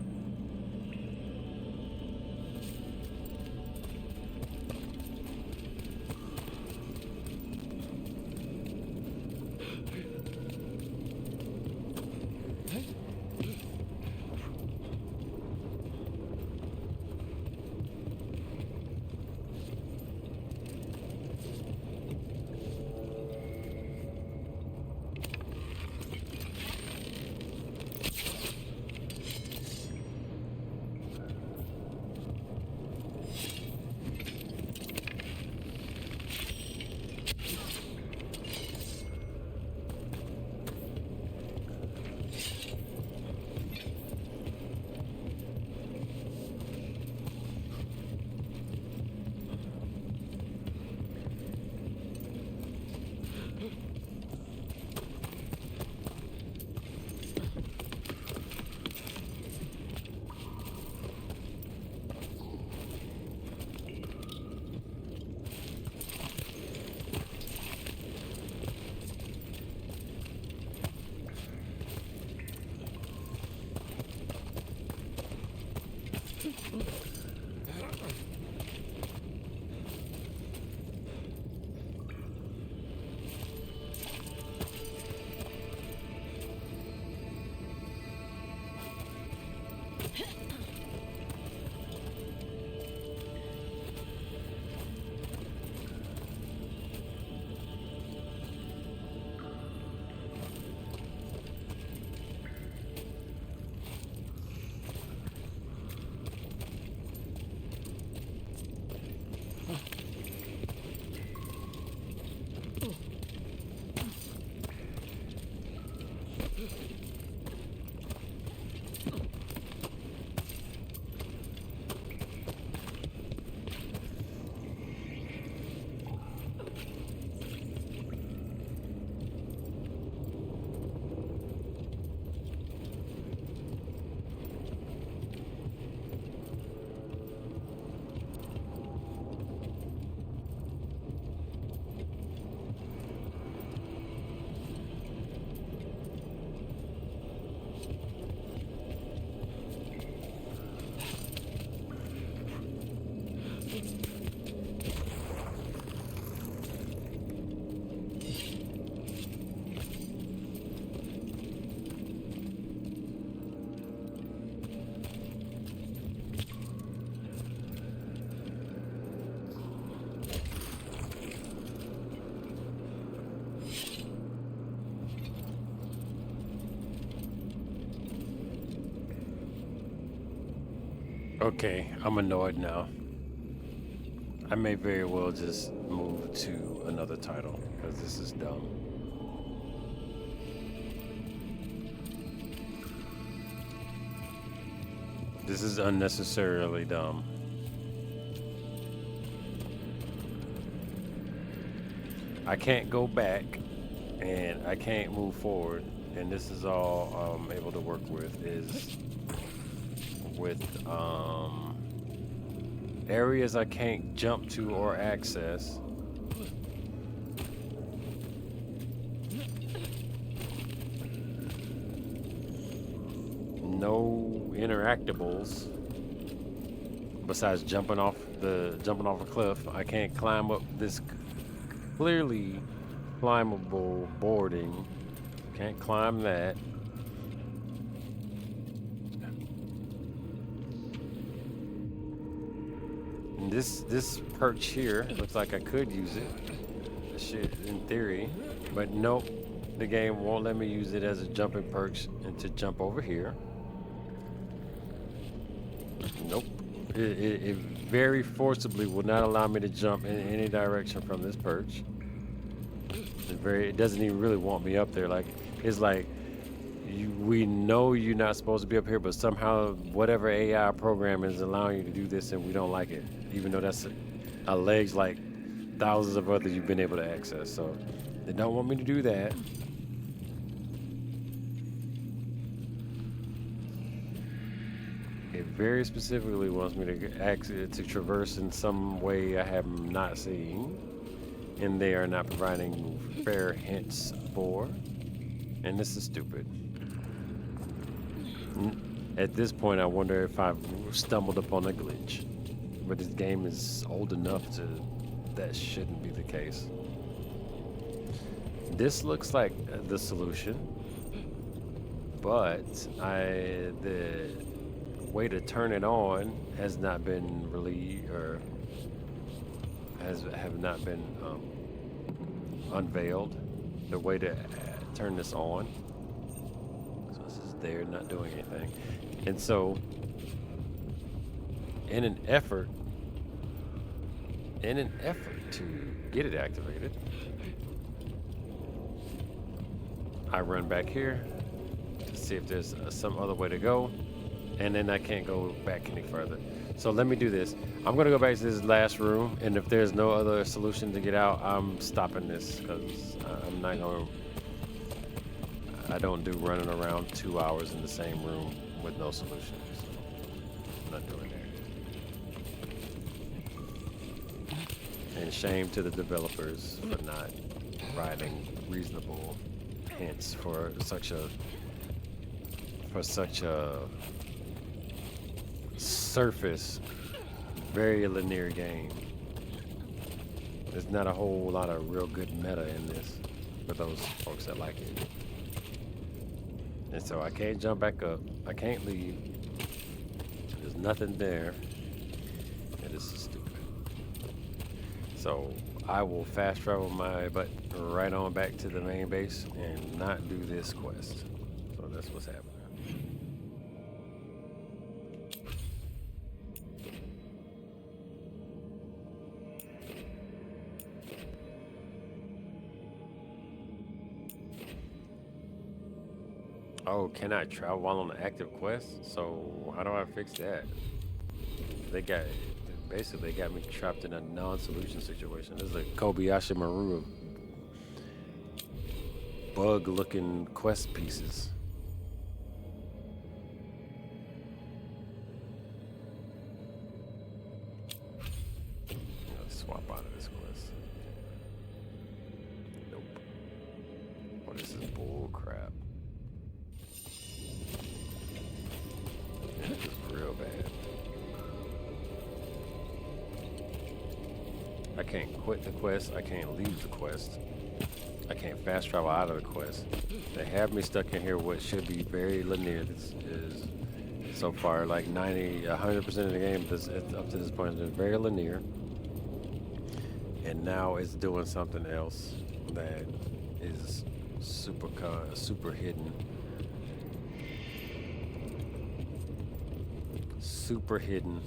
Okay, I'm annoyed now. I may very well just move to another title because this is dumb. This is unnecessarily dumb. I can't go back and I can't move forward, and this is all I'm able to work with is with areas I can't jump to or access. No interactables besides jumping off a cliff. I can't climb up this clearly climbable boarding. Can't climb that. And this perch here looks like I could use it. Shit, in theory, but nope. The game won't let me use it as a jumping perch and to jump over here. Nope. It very forcibly will not allow me to jump in any direction from this perch. It doesn't even really want me up there. Like, it's like, we know you're not supposed to be up here, but somehow whatever AI program is allowing you to do this, and we don't like it, even though that's alleged like thousands of others you've been able to access. So they don't want me to do that. It very specifically wants me to traverse in some way I have not seen, and they are not providing fair hints for, and this is stupid. At this point, I wonder if I've stumbled upon a glitch, but this game is old enough that shouldn't be the case. This looks like the solution, but the way to turn it on has not been relieved or have not been unveiled. The way to turn this on. So this is there, not doing anything. And so, in an effort to get it activated, I run back here to see if there's some other way to go, and then I can't go back any further. So let me do this. I'm gonna go back to this last room, and if there's no other solution to get out, I'm stopping this, because I'm not gonna, I don't do running around 2 hours in the same room with no solution. So I'm not doing that. And shame to the developers for not providing reasonable hints for such a surface, very linear game. There's not a whole lot of real good meta in this for those folks that like it. And so I can't jump back up. I can't leave. There's nothing there. And this is stupid. So I will fast travel my butt right on back to the main base and not do this quest. So that's what's happening. Oh, can I travel while on an active quest? So how do I fix that? They got me trapped in a non-solution situation. This is a Kobayashi Maru of bug-looking quest pieces. Let's swap out of this quest. Nope. What is this bull crap? This is real bad. I can't quit the quest. I can't leave the quest. I can't fast travel out of the quest. They have me stuck in here what should be very linear. This is so far like 100% of the game up to this point has been very linear. And now it's doing something else that is super hidden. super hidden.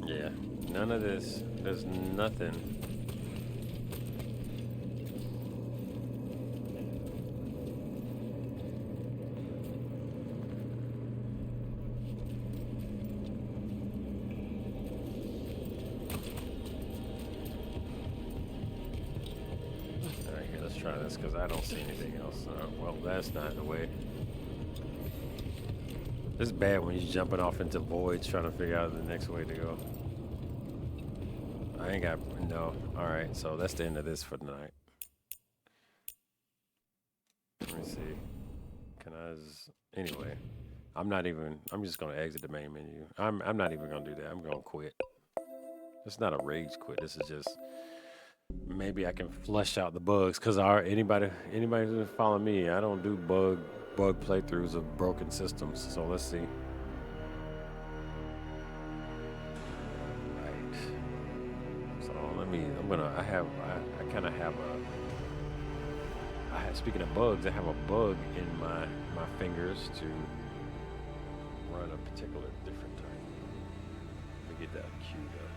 Yeah, none of this. There's nothing. Try this because I don't see anything else. Well, that's not the way. It's bad when you're jumping off into voids trying to figure out the next way to go. I ain't got no. All right, so that's the end of this for tonight. Let me see. Can I? Anyway, I'm just gonna exit the main menu. I'm not even gonna do that. I'm gonna quit. It's not a rage quit. This is just. Maybe I can flush out the bugs because anybody who's following me, I don't do bug playthroughs of broken systems. So let's see. Right. So I kind of have speaking of bugs, I have a bug in my fingers to run a particular different type. Let me get that queued up.